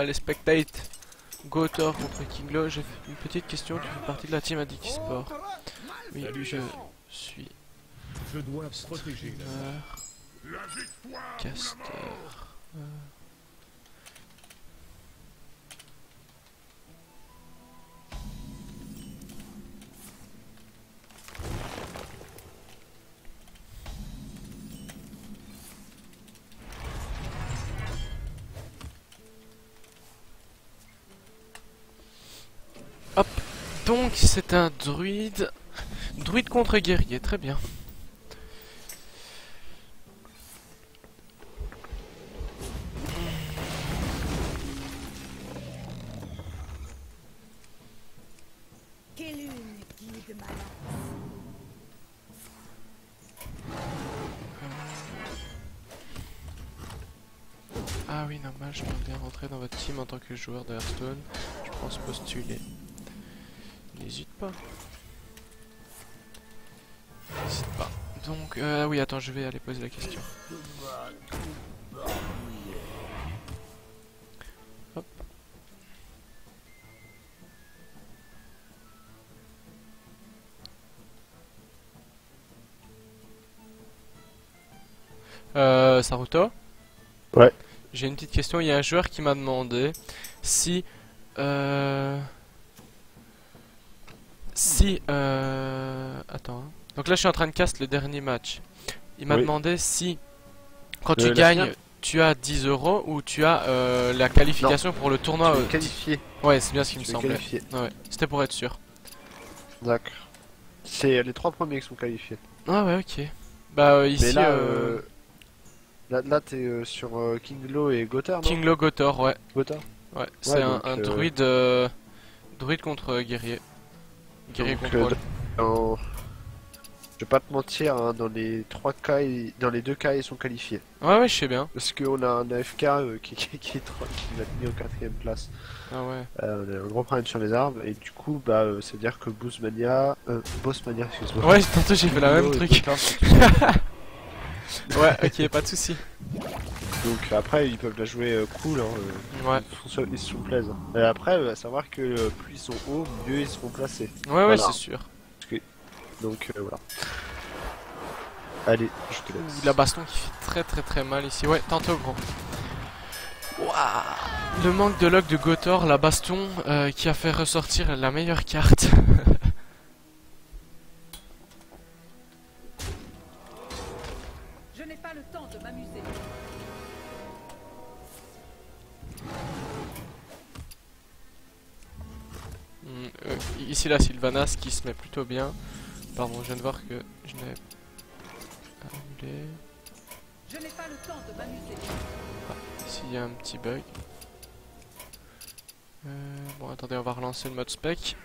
les spectates. Gotor contre Kinglo. J'ai une petite question. Tu fais partie de la team Addict Sport? Oui, Salut, je chef. suis Je dois protéger la casteur. Hop, donc c'est un druide. Druide contre guerrier, très bien. Quelle lune guide ma lance. Ah oui, normal, je peux bien rentrer dans votre team en tant que joueur de Hearthstone. Je pense postuler. N'hésite pas. N'hésite pas. Donc, oui, attends, je vais aller poser la question. Hop. Saruto? Ouais. J'ai une petite question. Il y a un joueur qui m'a demandé si... Attends. Hein. Donc là, je suis en train de cast le dernier match. Il m'a Oui. demandé si, quand tu La gagnes, finale tu as 10 euros ou tu as la qualification pour le tournoi. Tu es qualifié. Ouais, c'est bien ce qui me Tu es semblait. qualifié. Ouais, c'était pour être sûr. D'accord. C'est les 3 premiers qui sont qualifiés. Ah ouais, ok. Bah ici, Mais là, là t'es sur Kinglo et Gothard, non? Kinglo Gotor, ouais. Gothard. Ouais, c'est un, donc, un druide, druide contre guerrier. Guerrier Donc, contrôle. je vais pas te mentir, hein, dans les 3 cas, dans les 2 cas, ils sont qualifiés. Ouais, ouais, je sais bien. Parce qu'on a un AFK qui l'a mis en 4ème place. Ah ouais. On a un gros problème sur les arbres, et du coup, bah, ça veut dire que Bossmania, excuse-moi. Ouais, tantôt j'ai fait la même Kinglo et truc. Gothard sont Ouais, ok, pas de soucis. Donc après, ils peuvent la jouer cool, hein, Ouais. ils se plaisent. Et après, à savoir que plus ils sont hauts, mieux ils seront placés. Ouais, ouais, Voilà. c'est sûr. Donc voilà. Allez, je te laisse. Ouh, la baston qui fait très très mal ici. Ouais, tantôt gros. Waouh. Le manque de luck de Gotor, la baston qui a fait ressortir la meilleure carte. Je n'ai pas le temps de m'amuser. Ici la Sylvanas qui se met plutôt bien. Pardon, je viens de voir que je n'ai annulé. Je n'ai pas le temps de m'amuser. Ici il y a un petit bug. Bon attendez, on va relancer le mode spec.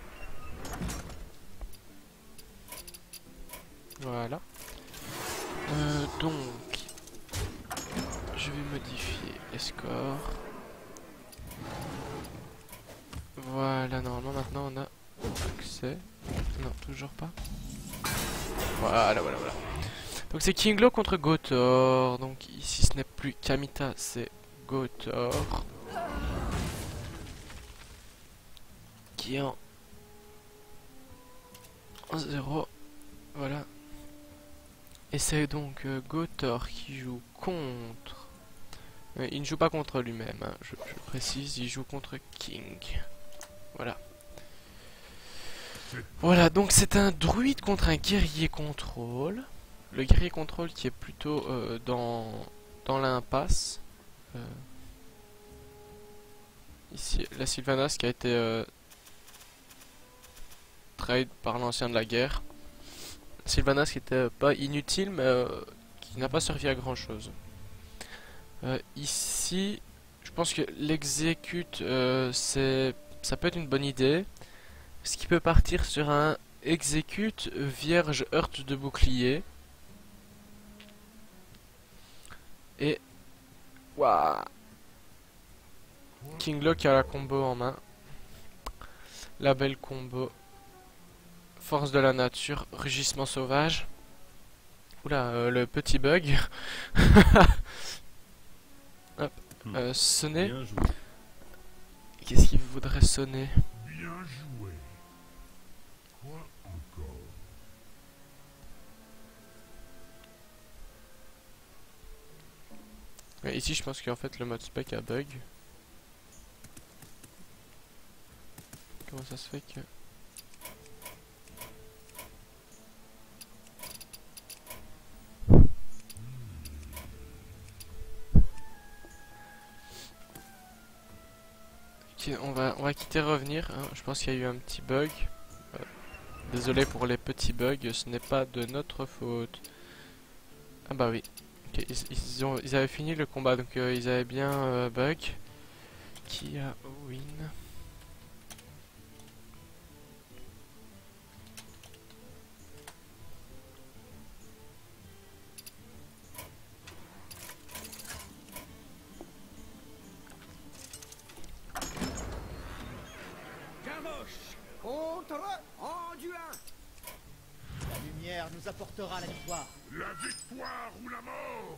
Voilà. Donc, je vais modifier les scores. Voilà, normalement maintenant on a accès. Non, toujours pas. Voilà. Donc c'est Kinglo contre Gotor. Donc ici ce n'est plus Kamita, c'est Gotor. Qui est en 0. Voilà. Et c'est donc Gotor qui joue contre... il ne joue pas contre lui-même, hein, je précise, il joue contre King. Voilà. Voilà, donc c'est un druide contre un guerrier contrôle. Le guerrier contrôle qui est plutôt dans l'impasse. Ici, la Sylvanas qui a été trade par l'ancien de la guerre. Sylvanas qui était pas inutile, mais qui n'a pas servi à grand chose. Ici, je pense que l'exécute, ça peut être une bonne idée. Ce qui peut partir sur un exécute vierge heurte de bouclier. Et waouh, Kinglo qui a la combo en main. La belle combo. Force de la nature, rugissement sauvage. Oula, le petit bug. Hop. Ce n'est Bien joué. Qu'est-ce qu'il voudrait sonner? Bien joué. Quoi encore? Ouais, ici je pense qu'en fait le mode spec a bug. Comment ça se fait que... Ok, on va quitter revenir, hein. Je pense qu'il y a eu un petit bug. Désolé pour les petits bugs, ce n'est pas de notre faute. Ah bah oui. Ok, ils avaient fini le combat, donc ils avaient bien bug. Qui a win? Contre Anduin. La lumière nous apportera la victoire. La victoire ou la mort?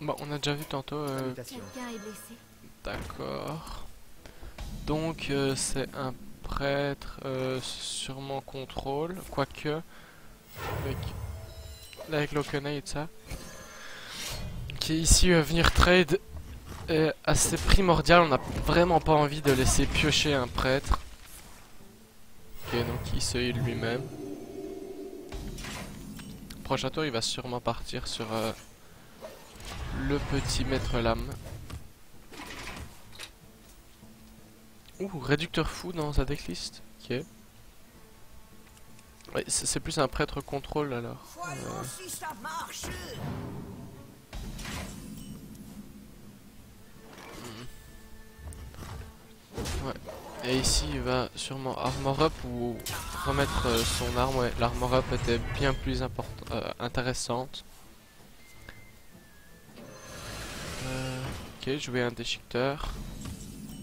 Bon, on a déjà vu tantôt. Salutations. Quelqu'un est blessé. D'accord. Donc c'est un prêtre, sûrement contrôle, quoique avec là, avec l'Okenai et tout ça. Qui ici venir trade est assez primordial. On n'a vraiment pas envie de laisser piocher un prêtre. Ok, donc il se heal lui-même. Prochain tour, il va sûrement partir sur le petit maître lame. Ouh, réducteur fou dans sa decklist. Ok. Ouais, c'est plus un prêtre contrôle alors. Si ça marche. Ouais. Et ici il va sûrement armor up ou remettre son arme. Ouais, l'armor up était bien plus intéressante. Ok, jouer un déchiqueteur.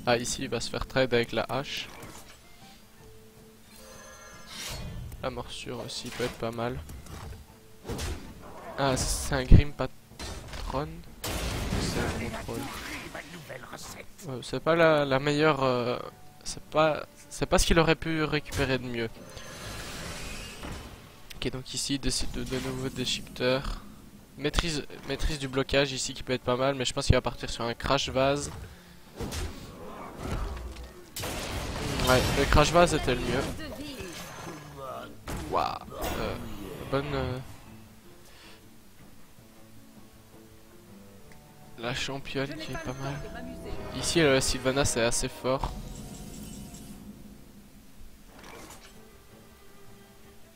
Ah, ici il va se faire trade avec la hache. La morsure aussi peut être pas mal. Ah, c'est un Grim Patron. C'est un contrôle. C'est pas la meilleure. C'est pas ce qu'il aurait pu récupérer de mieux. Ok, donc ici il décide de nouveau déchiqueteur. Maîtrise du blocage ici qui peut être pas mal, mais je pense qu'il va partir sur un crash vase. Ouais, le crash vase était le mieux. Waouh. Bonne. La championne qui est pas mal. Ici, Sylvanas est assez fort.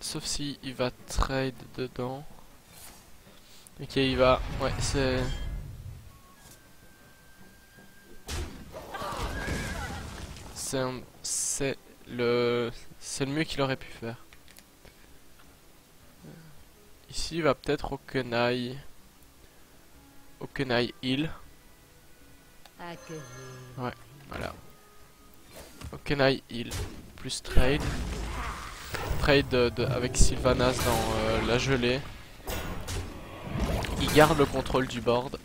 Sauf si il va trade dedans. Ok, il va. Ouais, c'est. C'est le mieux qu'il aurait pu faire. Ici, il va peut-être au Kenai. Au Kenai Hill. Ouais, voilà. Au Kenai Hill. Plus trade. Trade avec Sylvanas dans la gelée. Il garde le contrôle du board.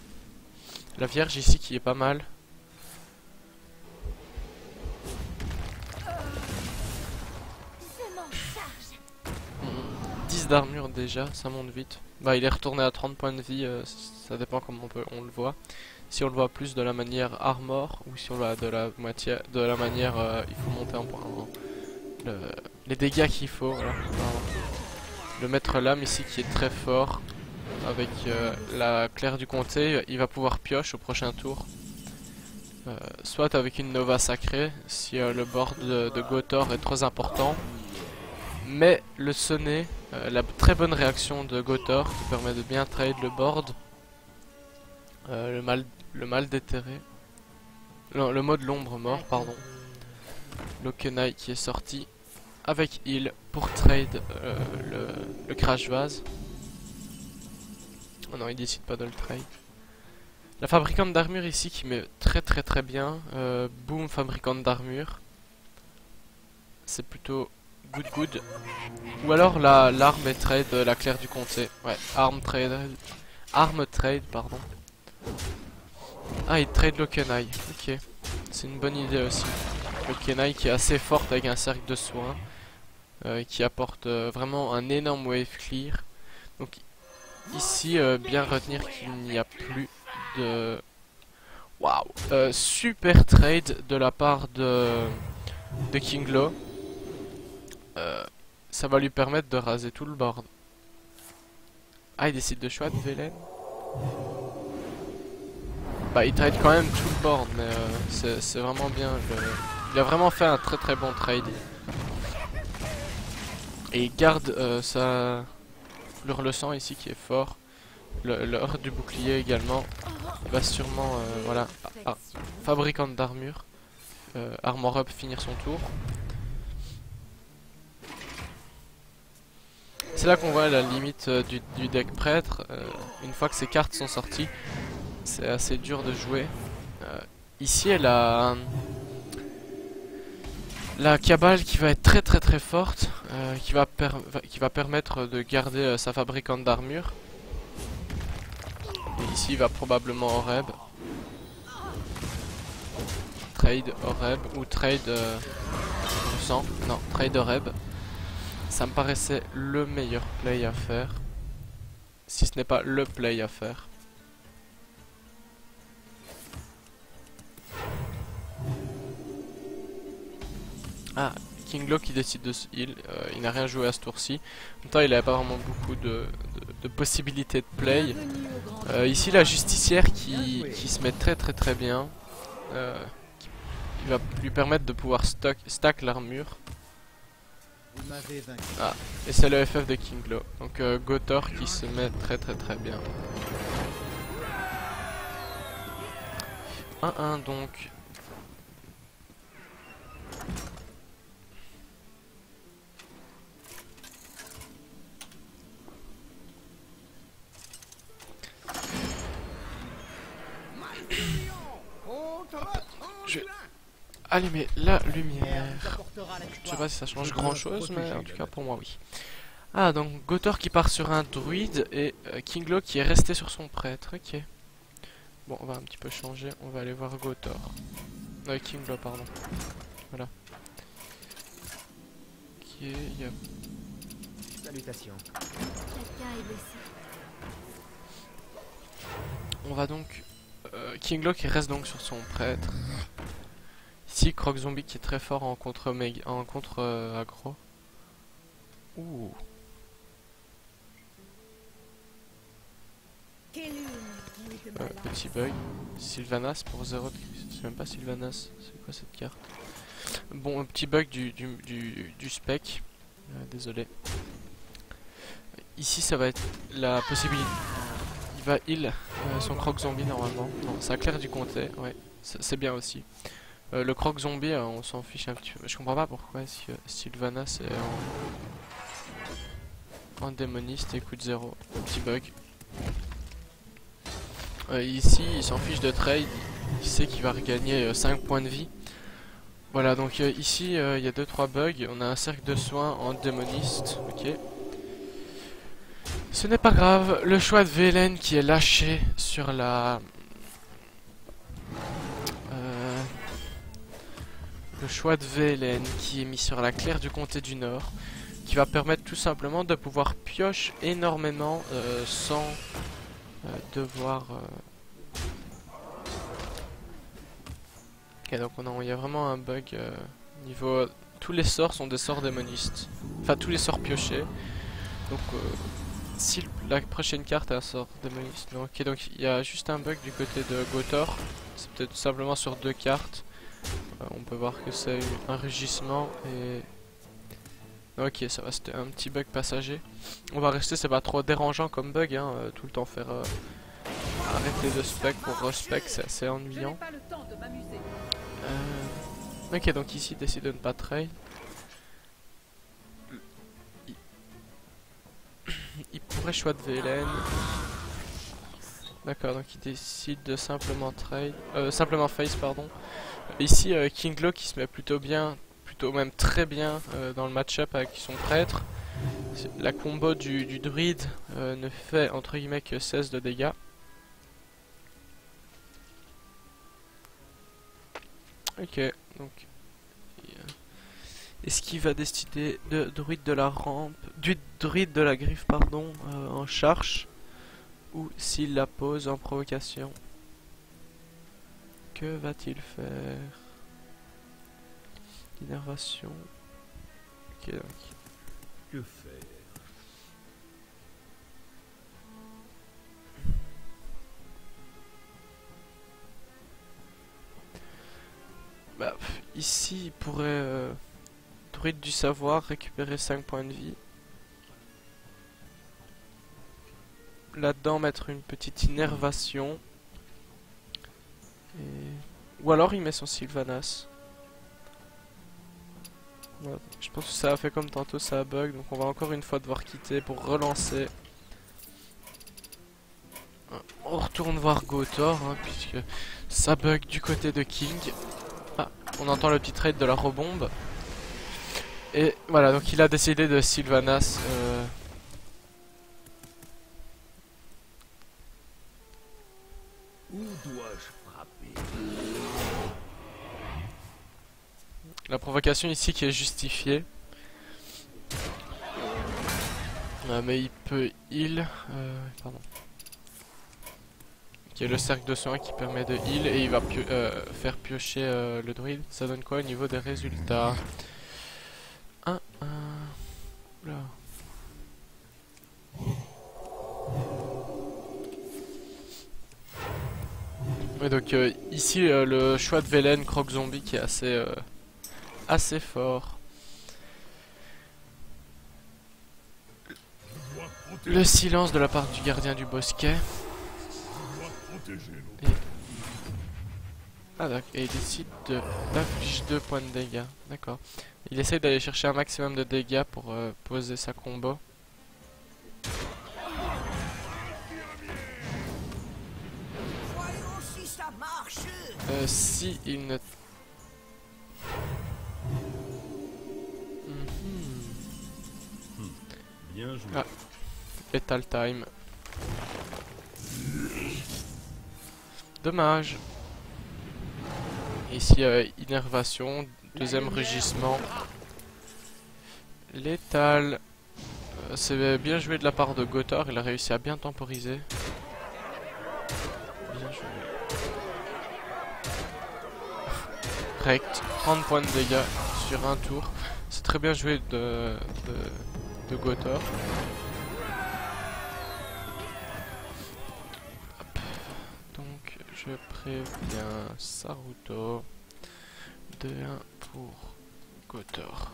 La vierge ici qui est pas mal. 10 d'armure déjà, ça monte vite. Bah il est retourné à 30 points de vie, ça dépend comment on le voit. Si on le voit plus de la manière armor ou si on le voit de la moitié de la manière il faut monter en point. Les dégâts qu'il faut, voilà. Le maître lame ici qui est très fort. Avec la claire du comté, il va pouvoir pioche au prochain tour. Soit avec une Nova sacrée, si le board de Gotor est trop important. Mais le sonnet, la très bonne réaction de Gotor qui permet de bien trade le board. Le mal déterré. Non, le mode l'ombre mort, pardon. L'Okenai qui est sorti avec heal pour trade le crash vase. Oh non, il décide pas de le trade. La fabricante d'armure ici qui met très bien. Boom, fabricante d'armure. C'est plutôt Good. Ou alors l'arme et trade la claire du comté. Ouais, arme trade, pardon. Ah, il trade Lokenai. Ok, c'est une bonne idée aussi. Lokenai qui est assez forte avec un cercle de soins. Qui apporte vraiment un énorme wave clear. Donc ici, bien retenir qu'il n'y a plus de... Waouh, super trade de la part de Kinglo. Ça va lui permettre de raser tout le board. Ah, il décide de choix de Velen. Bah, il trade quand même tout le board, mais c'est vraiment bien. Il a vraiment fait un très bon trade. Et il garde le sang ici qui est fort. Le heurt du bouclier également. Il va sûrement, voilà, fabricant d'armure. Armor up finir son tour. C'est là qu'on voit la limite du deck prêtre. Une fois que ces cartes sont sorties, c'est assez dur de jouer. Ici, elle a la cabale qui va être très forte, qui va permettre de garder sa fabricante d'armure. Et ici, il va probablement Oreb. Trade Oreb ou trade sang. Non, trade Oreb. Ça me paraissait le meilleur play à faire. Si ce n'est pas le play à faire. Ah, Kinglo qui décide de se heal. Il n'a rien joué à ce tour-ci. En même temps, il n'avait pas vraiment beaucoup de possibilités de play. Ici, la justicière qui se met très bien. Qui va lui permettre de pouvoir stack l'armure. Ah, et c'est le FF de Kinglo. Donc Gotor qui se met très bien. 1-1 donc. Je vais allumer la lumière. Je sais pas si ça change grand chose, mais en tout cas pour moi oui. Ah, donc Gotor qui part sur un druide et Kinglo qui est resté sur son prêtre. Ok. Bon, on va un petit peu changer. On va aller voir Gotor. Kinglo, pardon. Voilà. Ok, il y a... Salutations. On va donc... Kinglo qui reste donc sur son prêtre. Ici, Croc Zombie qui est très fort en contre aggro. Ouh. Petit bug. Sylvanas pour 0. C'est même pas Sylvanas. C'est quoi cette carte? Bon, un petit bug du spec. Désolé. Ici, ça va être la possibilité. Il va heal son Croc Zombie normalement. Non, ça claire du comté. Ouais, c'est bien aussi. Le Croc Zombie, on s'en fiche un petit peu. Je comprends pas pourquoi Sylvanas est en démoniste et coûte 0. Petit bug. Ici, il s'en fiche de trade. Il sait qu'il va regagner 5 points de vie. Voilà, donc ici, il y a 2-3 bugs. On a un cercle de soins en démoniste. Ok. Ce n'est pas grave. Le choix de Velen qui est lâché sur la... Le choix de Velen qui est mis sur la claire du comté du Nord, qui va permettre tout simplement de pouvoir pioche énormément sans devoir... Ok, donc il y a vraiment un bug niveau... Tous les sorts sont des sorts démonistes. Enfin, tous les sorts piochés. Donc, si la prochaine carte a un sort démoniste... Ok, donc il y a juste un bug du côté de Gotor. C'est peut-être tout simplement sur 2 cartes. On peut voir que c'est un rugissement et... Ok, ça va, c'était un petit bug passager. On va rester, c'est pas trop dérangeant comme bug, hein, tout le temps faire arrêter de spec pour respec, c'est assez ennuyant. Ok, donc ici, il décide de ne pas trade. Il pourrait choisir Velen. D'accord, donc il décide de simplement trade, simplement face, pardon. Ici, Kinglo qui se met plutôt plutôt même très bien dans le match-up avec son prêtre. La combo du druide ne fait entre guillemets que 16 de dégâts. Ok, donc est-ce qu'il va décider de druide de la rampe, du druide de la griffe pardon, en charge, ou s'il la pose en provocation? Que va-t-il faire? Innervation. Ok, donc. Que faire? Bah, ici, il pourrait, druide du savoir, récupérer 5 points de vie. Là-dedans, mettre une petite innervation. Ou alors, il met son Sylvanas. Ouais, je pense que ça a fait comme tantôt, ça a bug. Donc, on va encore une fois devoir quitter pour relancer. On retourne voir Gotor, hein, puisque ça bug du côté de King. Ah, on entend le petit trade de la rebombe. Et voilà, donc il a décidé de Sylvanas. Où dois-je frapper? La provocation ici qui est justifiée. Mais il peut heal. Pardon. Qui est le cercle de soins qui permet de heal. Et il va faire piocher le druide. Ça donne quoi au niveau des résultats? 1, 1. Là. Ouais, donc ici le choix de Velen Croc Zombie qui est assez fort. Le silence de la part du gardien du bosquet. Ah d'accord, et il décide d'infliger 2 points de dégâts. D'accord. Il essaye d'aller chercher un maximum de dégâts pour poser sa combo. Si il ne... Bien joué. Ah. Lethal time. Dommage. Ici, innervation, deuxième rugissement. Létal. C'est bien joué de la part de Gotor, il a réussi à bien temporiser. Bien joué. Rect, 30 points de dégâts sur un tour. C'est très bien joué de Gotor. Donc je préviens Saruto. 2-1 pour Gotor.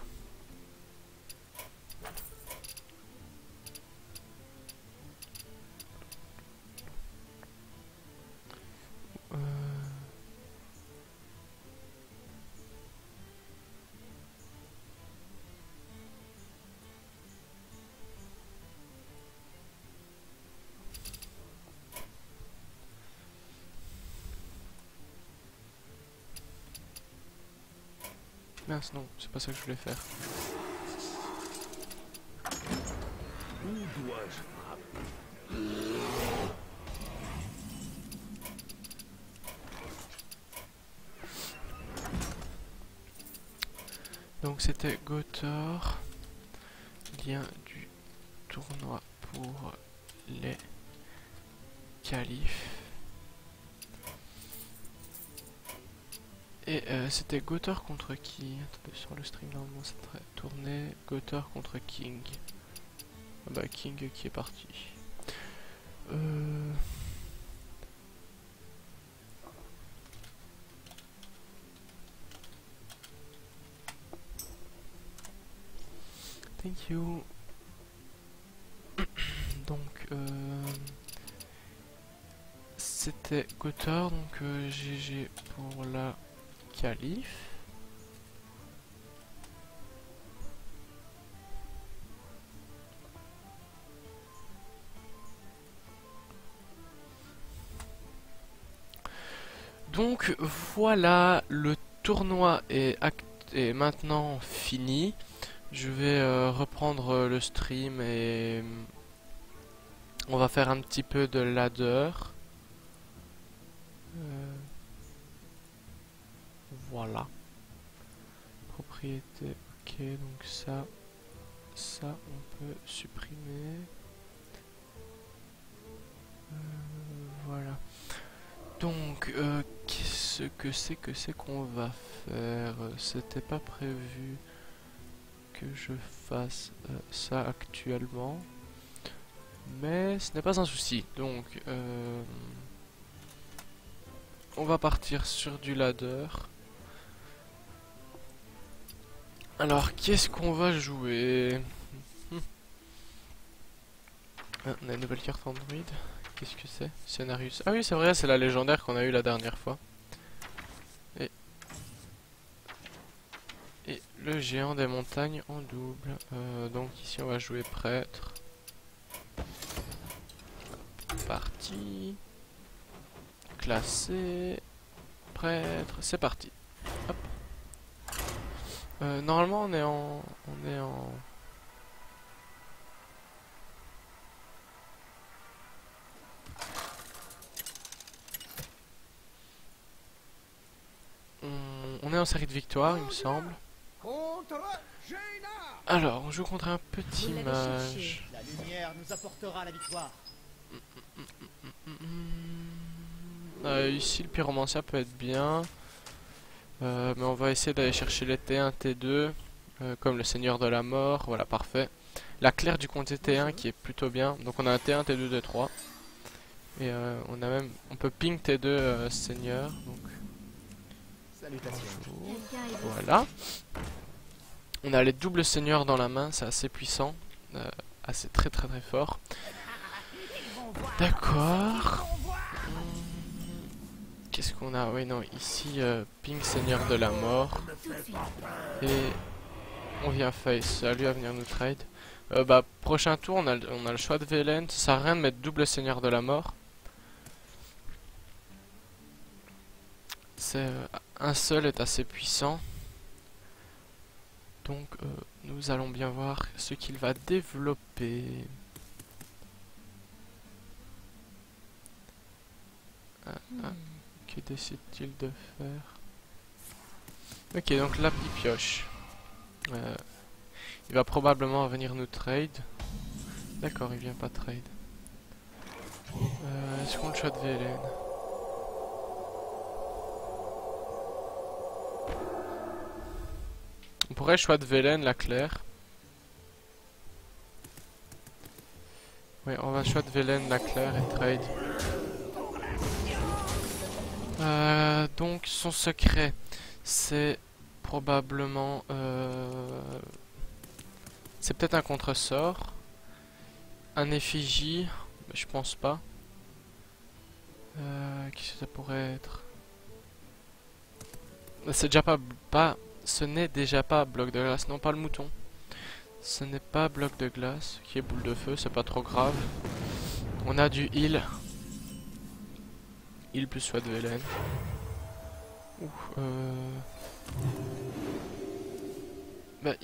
Mince, non, c'est pas ça que je voulais faire. Où dois-je frapper? Donc c'était Gotor, lien du tournoi pour les qualifs. Et c'était Gotor contre qui? Attendez, sur le stream normalement ça devrait tourner. Gotor contre King. Ah bah King qui est parti. Thank you. Donc c'était Gotor, donc GG pour la qualif. Donc voilà, le tournoi est est maintenant fini. Je vais reprendre le stream et on va faire un petit peu de ladder. Voilà. Propriété, ok, donc ça on peut supprimer. Voilà. Donc, qu'est-ce que c'est qu'on va faire? C'était pas prévu que je fasse ça actuellement, mais ce n'est pas un souci. Donc, on va partir sur du ladder. Alors, qu'est-ce qu'on va jouer? Ah, on a une nouvelle carte Android. Qu'est-ce que c'est? Scenarius. Ah oui, c'est vrai, c'est la légendaire qu'on a eu la dernière fois. Et le géant des montagnes en double. Donc ici, on va jouer prêtre. Parti. Classé. Prêtre. C'est parti. Hop. Normalement, on est en... On est en série de victoires, il me semble. Alors, on joue contre un petit mage. La lumière nous apportera la victoire. Ici, le pyromancien peut être bien. Mais on va essayer d'aller chercher les T1, T2. Comme le seigneur de la mort. Voilà, parfait. La claire du comté T1 qui est plutôt bien. Donc on a un T1, T2, T3. Et on peut ping T2 seigneur. Donc voilà. On a les doubles seigneurs dans la main, c'est assez puissant, assez très fort. D'accord. Qu'est-ce qu'on a? Oui non, ici ping seigneur de la mort. Et on vient face, à lui à venir nous trade. Prochain tour on a le choix de Velen, ça sert à rien de mettre double seigneur de la mort. Un seul est assez puissant. Donc nous allons bien voir ce qu'il va développer. Que décide-t-il de faire? Ok, donc là il pioche. Il va probablement venir nous trade. D'accord, il vient pas trade. Est-ce qu'on le choix de Velen? On pourrait choix de Velen, la claire. Oui, on va choix de Velen, la claire et trade. Donc son secret, c'est probablement... c'est peut-être un contre-sort. Un effigie, mais je pense pas. Qu'est-ce que ça pourrait être? C'est déjà pas... Ce n'est déjà pas bloc de glace, non pas le mouton. Ce n'est pas bloc de glace, qui est boule de feu, c'est pas trop grave. On a du heal. Heal plus soit de Velen.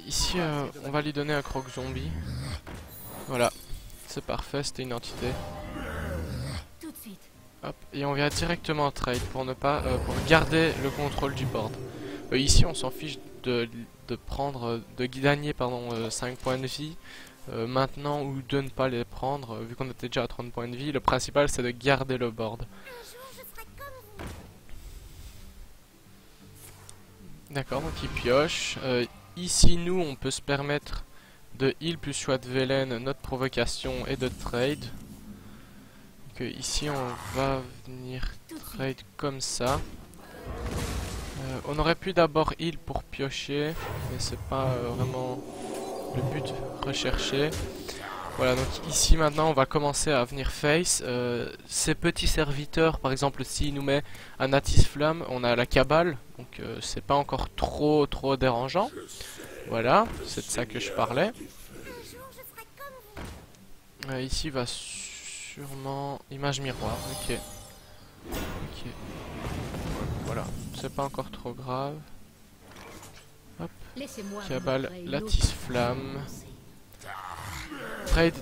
Ici, on va lui donner un croc zombie. Voilà, c'est parfait, c'était une entité. Tout de suite. Hop, et on vient directement trade pour ne pas, pour garder le contrôle du board. Ici on s'en fiche de gagner 5 points de vie maintenant ou de ne pas les prendre vu qu'on était déjà à 30 points de vie. Le principal c'est de garder le board. D'accord, donc il pioche. Ici nous on peut se permettre de heal plus choix de Velen notre provocation et de trade. Donc ici on va venir trade comme ça. On aurait pu d'abord heal pour piocher, mais c'est pas vraiment le but recherché. Voilà, donc ici maintenant on va commencer à venir face. Ces petits serviteurs, par exemple s'il nous met un Natis Flamme, on a la cabale, donc c'est pas encore trop dérangeant. Voilà, c'est de ça que je parlais. Ici il va sûrement... Image miroir, ok. Ok. Voilà, c'est pas encore trop grave. Hop. Laissez-moi Cabal, vous montrer Lattice l'autre Flamme. pensée.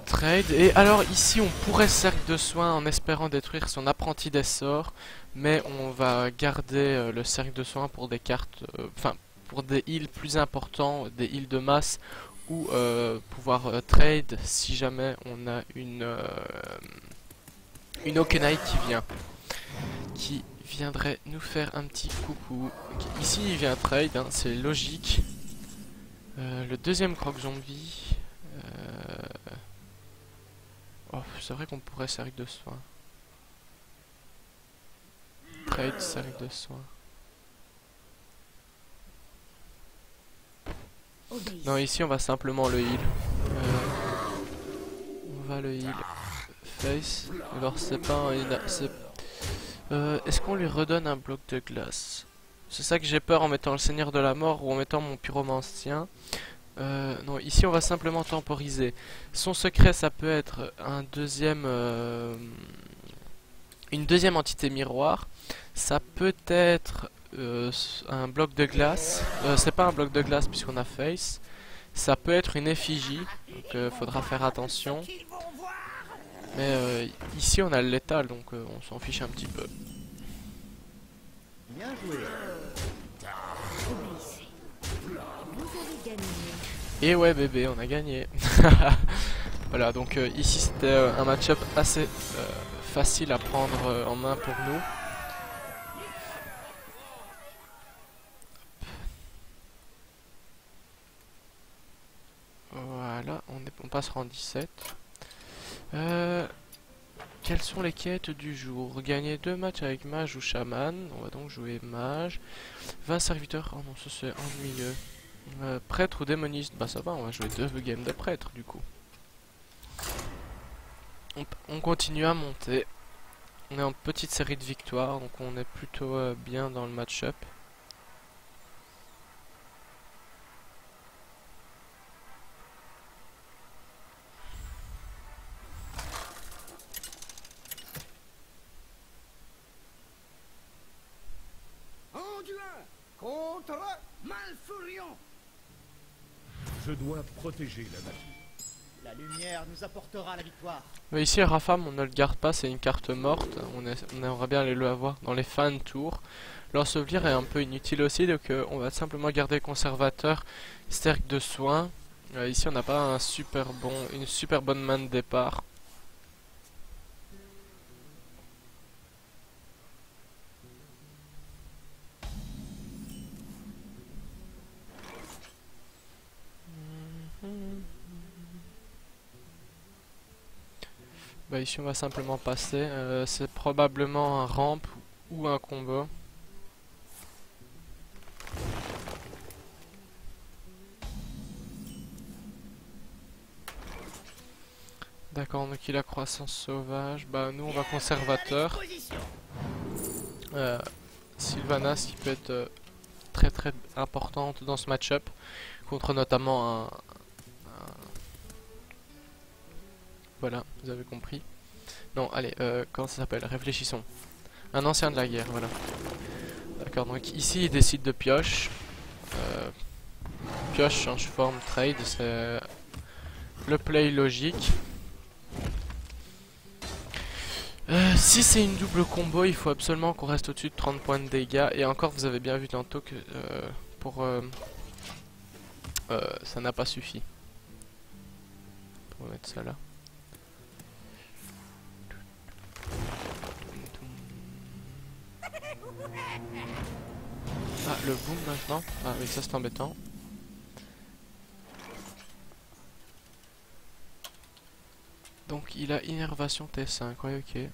Trade. Et alors ici on pourrait cercle de soin en espérant détruire son apprenti des sorts. Mais on va garder le cercle de soin pour des cartes, enfin pour des heals plus importants, des heals de masse. Ou pouvoir trade si jamais on a une Okenai qui viendrait nous faire un petit coucou. Okay, ici il vient trade, hein, c'est logique. Le deuxième croc zombie. Oh, c'est vrai qu'on pourrait cercle de soin. Trade, cercle de soin. Obéissez. Non, ici on va simplement le heal. On va le heal. Face. Alors c'est pas un... Est-ce qu'on lui redonne un bloc de glace? C'est ça que j'ai peur en mettant le Seigneur de la Mort ou en mettant mon pyromancien. Non, ici on va simplement temporiser. Son secret ça peut être un deuxième... une deuxième entité miroir. Ça peut être... un bloc de glace, c'est pas un bloc de glace puisqu'on a face. Ça peut être une effigie, donc faudra faire attention. Mais ici on a le létal, donc on s'en fiche un petit peu. Bien joué. Obéissez. Vous avez gagné. Et ouais bébé, on a gagné. Voilà, donc ici c'était un match-up assez facile à prendre en main pour nous. Voilà, on passera en 17. Quelles sont les quêtes du jour? Gagner 2 matchs avec mage ou chaman. On va donc jouer mage. 20 serviteurs. Oh non, ça c'est ennuyeux. Prêtre ou démoniste. Bah ça va, on va jouer 2 games de prêtre du coup. On continue à monter. On est en petite série de victoires, donc on est plutôt bien dans le match-up. Contre Malfurion. Je dois protéger la nature. La lumière nous apportera la victoire. Mais ici, Rafam, on ne le garde pas, c'est une carte morte. On aimerait bien aller le avoir dans les fins tours. L'ensevelir est un peu inutile aussi, donc on va simplement garder le conservateur, cercle de soins. Ici, on n'a pas une super bonne main de départ. Bah ici on va simplement passer, c'est probablement un ramp ou un combo. D'accord, donc il a croissance sauvage, bah nous on va conservateur. Sylvanas qui peut être très très importante dans ce match-up, contre notamment un... Voilà, vous avez compris. Non, allez, comment ça s'appelle? Réfléchissons. Un ancien de la guerre, voilà. D'accord, donc ici il décide de pioche. Pioche change forme, trade, c'est le play logique. Si c'est une double combo, il faut absolument qu'on reste au-dessus de 30 points de dégâts. Et encore, vous avez bien vu tantôt que ça n'a pas suffi. On va mettre ça là. Ah, le boom maintenant. Ah oui, ça c'est embêtant. Donc il a innervation T5, ouais, ok.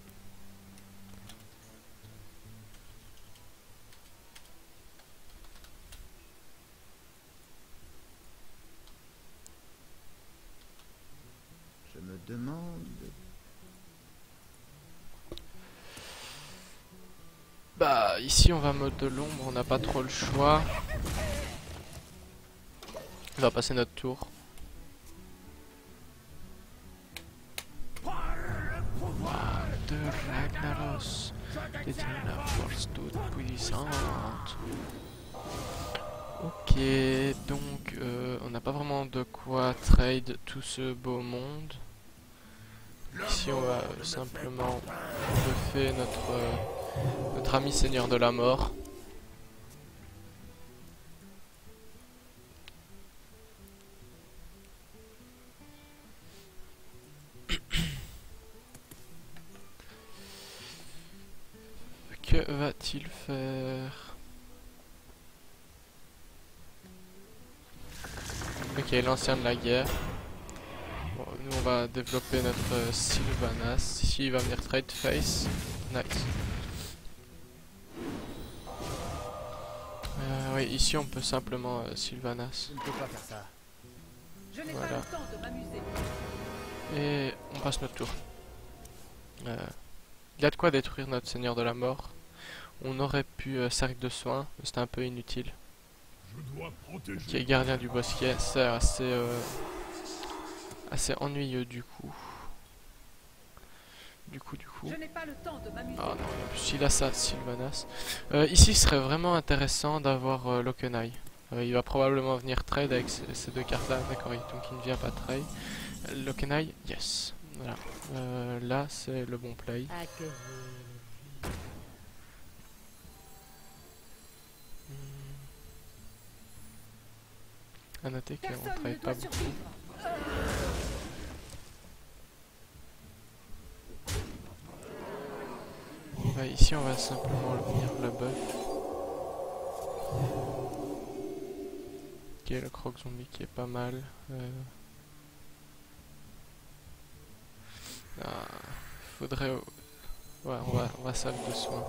Je me demande... Bah ici on va mode de l'ombre, on n'a pas trop le choix. On va passer notre tour. De Ragnaros, détient la force toute puissante. Ok, donc on n'a pas vraiment de quoi trade tout ce beau monde. Ici on va simplement buffer notre ami seigneur de la mort. Que va-t-il faire? Ok, l'ancien de la guerre. Bon, nous on va développer notre Sylvanas. Ici il va venir trade face. Nice. Oui, ici on peut simplement Sylvanas. Je ne peux pas faire ça. Je n'ai Voilà. pas le temps de m'amuser. Et on passe notre tour. Il y a de quoi détruire notre seigneur de la mort. On aurait pu cercle de soins, mais c'était un peu inutile. Je dois protéger. Qui est gardien du bosquet, c'est assez ennuyeux du coup. Du coup. Je n'ai pas le temps de m'amuser. Ah non, en plus il a ça, Sylvanas. Ici, il serait vraiment intéressant d'avoir Lokenai. Il va probablement venir trade avec ces deux cartes-là. D'accord, donc il ne vient pas trade. Lokenai, yes. Voilà. Là, c'est le bon play. À noter qu'on Personne ne trade pas doit beaucoup. survivre. Ici, on va simplement venir le buff. Ok, le croc zombie qui est pas mal. Faudrait... Ouais, on va salle de soins.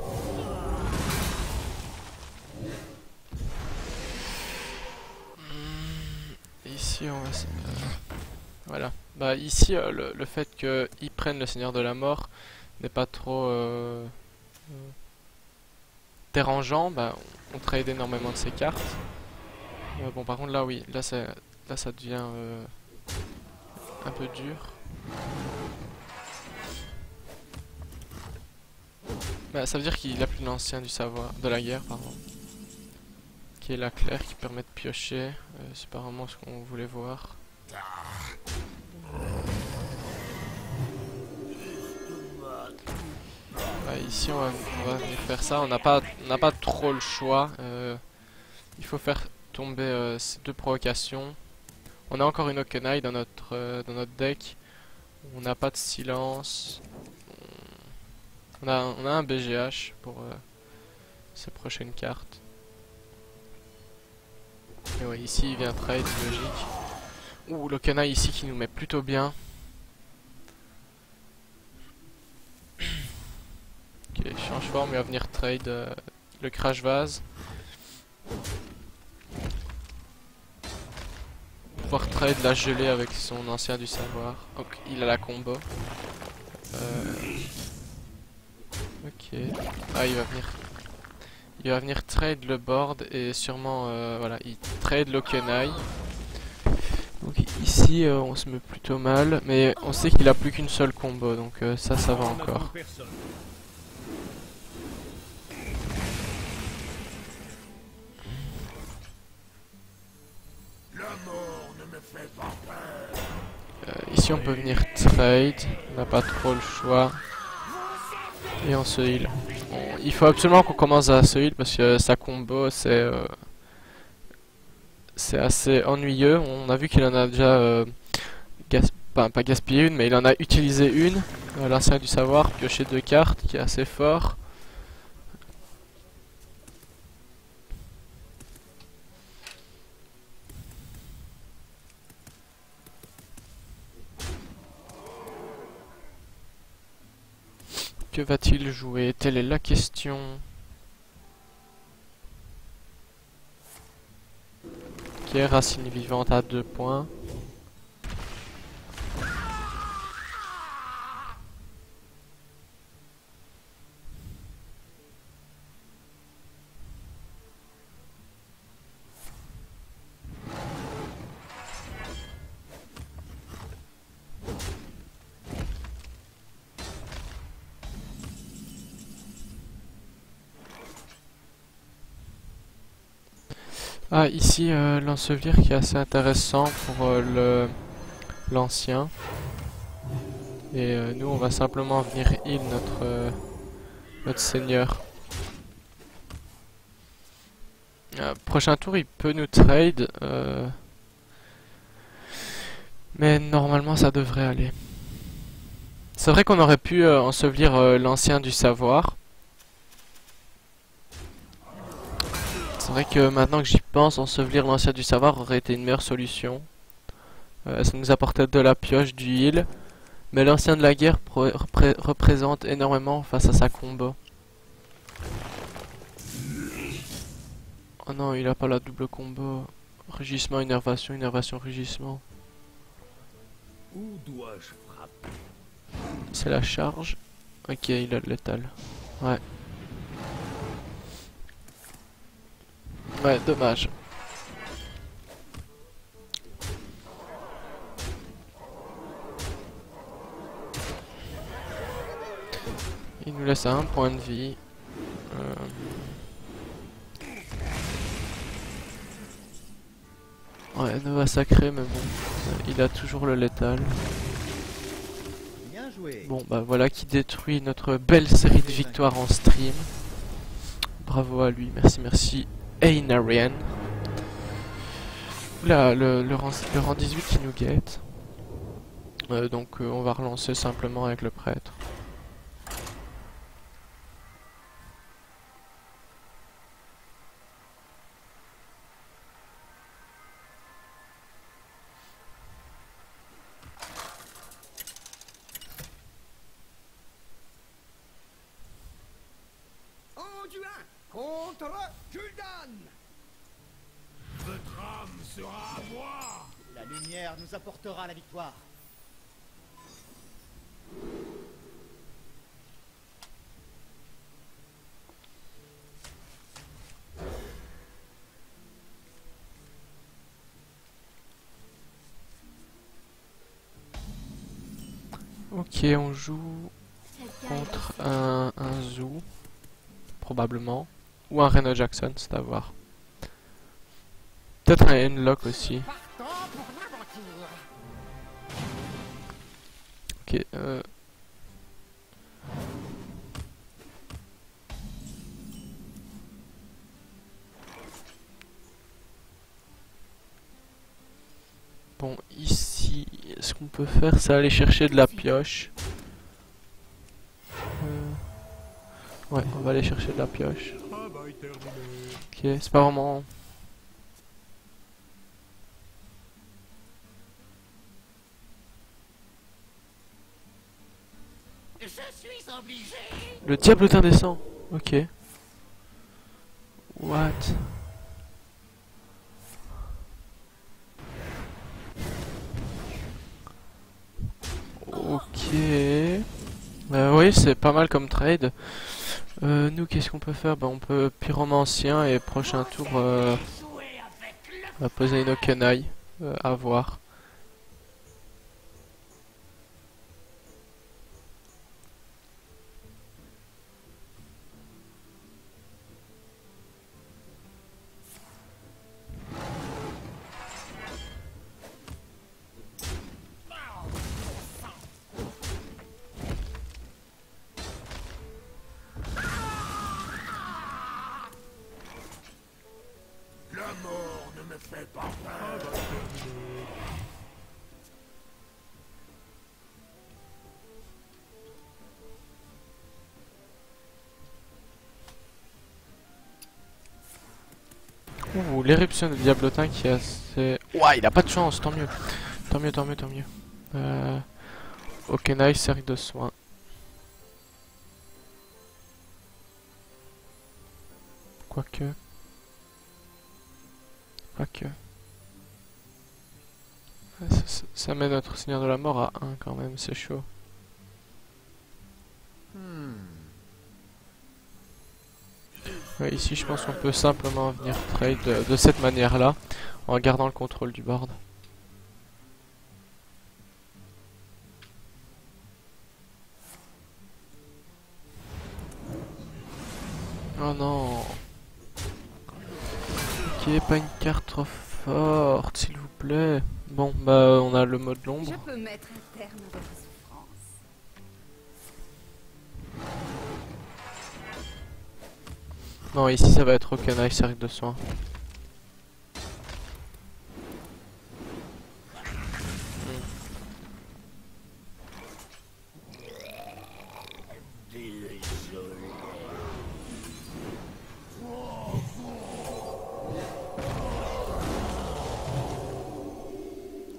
Ici, on va... voilà. Bah, ici, le fait qu'ils prennent le Seigneur de la Mort n'est pas trop dérangeant. Bah, on trade énormément de ces cartes. Bon, par contre, là, oui. Là, ça devient un peu dur. Bah, ça veut dire qu'il a plus l'ancien du savoir, de la guerre, pardon. Qui est la claire qui permet de piocher. C'est pas vraiment ce qu'on voulait voir. Ici on va venir faire ça. On n'a pas trop le choix. Il faut faire tomber ces deux provocations. On a encore une Okenai dans notre deck. On n'a pas de silence. On a un BGH pour ces prochaines cartes. Et ouais, ici il vient trade, c'est logique. Ouh, l'Okenai ici qui nous met plutôt bien. Ok, change forme, il va venir trade le Crash Vase. Pouvoir trade la gelée avec son ancien du savoir. Donc il a la combo. Ok. Ah, il va venir trade le board et sûrement voilà, il trade l'Okenai. Donc ici on se met plutôt mal, mais on sait qu'il a plus qu'une seule combo, donc ça va encore. Ici on peut venir trade, on n'a pas trop le choix. Et on se heal. Il faut absolument qu'on commence à se heal parce que sa combo c'est assez ennuyeux. On a vu qu'il en a déjà pas gaspillé une, mais il en a utilisé une. L'ancien du savoir, pioché deux cartes, qui est assez fort. Que va-t-il jouer? Telle est la question. Ok, racine vivante à 2 points. Ah, ici, l'ensevelir qui est assez intéressant pour l'ancien. Et nous, on va simplement venir heal notre seigneur. Prochain tour, il peut nous trade. Mais normalement, ça devrait aller. C'est vrai qu'on aurait pu ensevelir l'ancien du savoir. C'est vrai que maintenant que j'y pense, ensevelir l'ancien du savoir aurait été une meilleure solution. Ça nous apportait de la pioche, du heal. Mais l'ancien de la guerre représente énormément face à sa combo. Oh non, il a pas la double combo. Rugissement, innervation, rugissement. Où dois-je frapper? C'est la charge. Ok, il a le létal. Ouais. Ouais, dommage. Il nous laisse à 1 point de vie. Ouais, Nova sacré, mais bon, il a toujours le létal. Bien joué. Bon, bah voilà qui détruit notre belle série de victoires en stream. Bravo à lui, merci, merci. Einarian. Là, le rang 18 qui nous guette. Donc on va relancer simplement avec le prêtre. Anduin contre Gul'dan. Votre âme sera à moi! La lumière nous apportera la victoire. Ok, on joue contre un Zoo, probablement. Ou un Reno Jackson, c'est à voir. Peut-être un N-Lock aussi. Ok, bon, ici, ce qu'on peut faire, c'est aller chercher de la pioche. Ouais, on va aller chercher de la pioche. Travail terminé. Ok, c'est pas vraiment... Je suis obligé. Le diablotin descend. Ok. What? Ok. Oui, c'est pas mal comme trade. Nous, qu'est-ce qu'on peut faire? Bah, on peut pyromancien et prochain tour, on va poser une Okenai. À voir. La mort ne me fait pas peur. Travail terminé. Ouh, l'éruption de diablotin qui est assez... Ouah, il a pas de chance, tant mieux. Tant mieux, tant mieux, tant mieux. Okenai, cercle de soins. Quoique... Quoique... Ça met notre Seigneur de la Mort à 1 quand même, c'est chaud. Ouais, ici je pense qu'on peut simplement venir trade de cette manière-là, en gardant le contrôle du board. Oh non. Ok, pas une carte trop forte, s'il vous plaît. Bon, bah on a le mode l'ombre. Je peux mettre un terme à votre souffrance. Non, ici ça va être Aucun cercle de soins.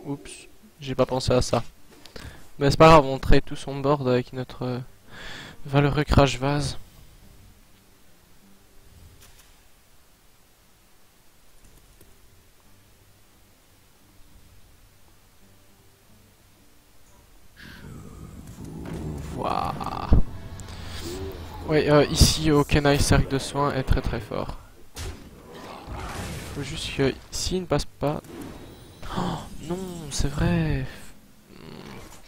Oups, j'ai pas pensé à ça. Mais c'est pas grave, on trade tout son board avec notre valeureux crash vase. Voilà. Ouais, ici Aucun cercle de soins est très très fort. Faut juste que s'il ne passe pas. Oh non, c'est vrai.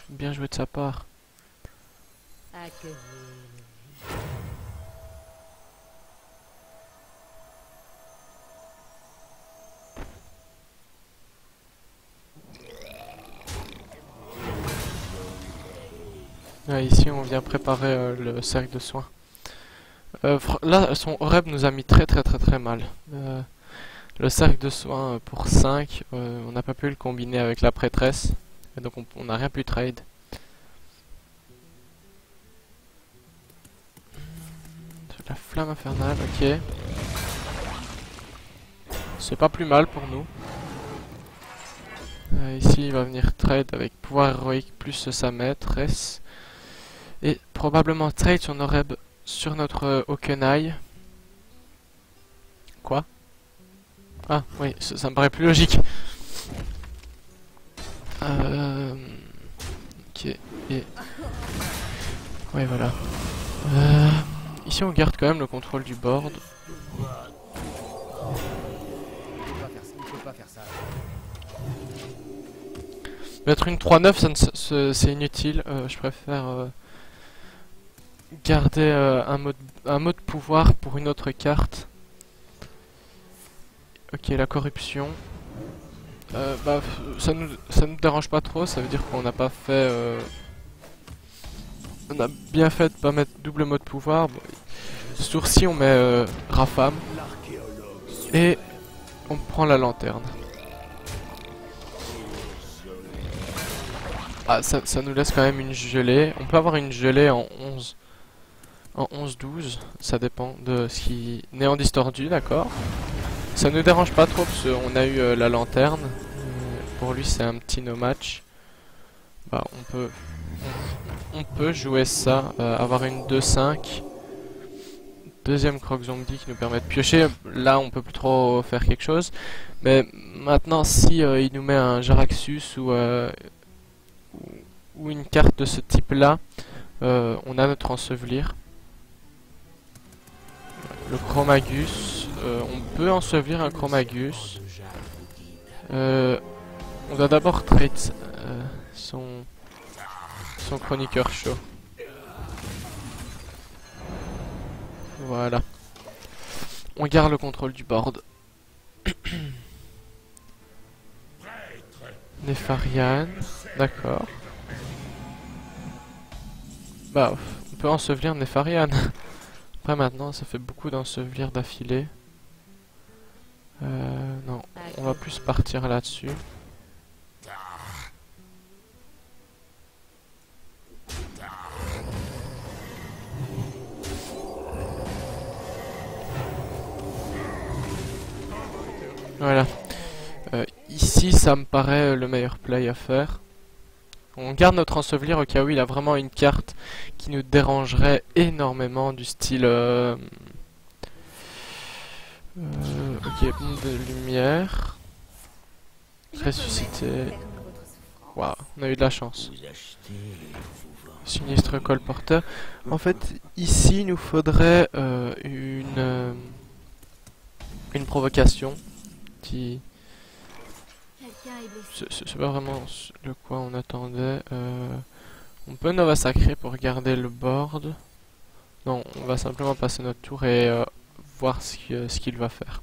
Bien joué de sa part. Ici on vient préparer le cercle de soins. Là son Oreb nous a mis très mal. Le cercle de soins pour 5, on n'a pas pu le combiner avec la prêtresse. Et donc on n'a rien pu trade. La flamme infernale, ok. C'est pas plus mal pour nous. Ici il va venir trade avec pouvoir héroïque plus sa maîtresse. Et probablement trade son Oreb sur notre Aucun. Quoi? Ah oui, ça me paraît plus logique. Ok, et... ouais, voilà. Ici on garde quand même le contrôle du board. Il peut pas faire ça. Mettre une 3-9, c'est inutile. Je préfère garder un mode pouvoir pour une autre carte. Ok, la corruption. Bah, ça nous dérange pas trop, ça veut dire qu'on n'a pas fait... on a bien fait de pas mettre double mode pouvoir. Bon, ce tour-ci, on met Rafam. Et on prend la lanterne. Ah, ça nous laisse quand même une gelée. On peut avoir une gelée en 11. En 11-12, ça dépend de ce qui... Néant distordu, d'accord. Ça nous dérange pas trop parce qu'on a eu la lanterne. Pour lui c'est un petit no match. Bah on peut jouer ça, avoir une 2-5. Deuxième croc zombie qui nous permet de piocher. Là on peut plus trop faire quelque chose. Mais maintenant si il nous met un Jaraxxus ou une carte de ce type là, on a notre ensevelir. Le Chromagus, on peut ensevelir un Chromagus. On doit d'abord trade son chroniqueur chaud. Voilà. On garde le contrôle du board. Nefarian, d'accord. Bah, on peut ensevelir Nefarian. Après maintenant, ça fait beaucoup d'ensevelir d'affilée. Non, on va plus partir là-dessus. Voilà. Ici, ça me paraît le meilleur play à faire. On garde notre ensevelir au cas où il a vraiment une carte qui nous dérangerait énormément du style... ok, bombe de lumière. Ressuscité. Waouh, on a eu de la chance. Sinistre colporteur. En fait, ici, il nous faudrait une provocation qui... C'est pas vraiment le quoi on attendait. On peut Nova Sacré pour garder le board. Non, on va simplement passer notre tour et voir ce qu'il va faire.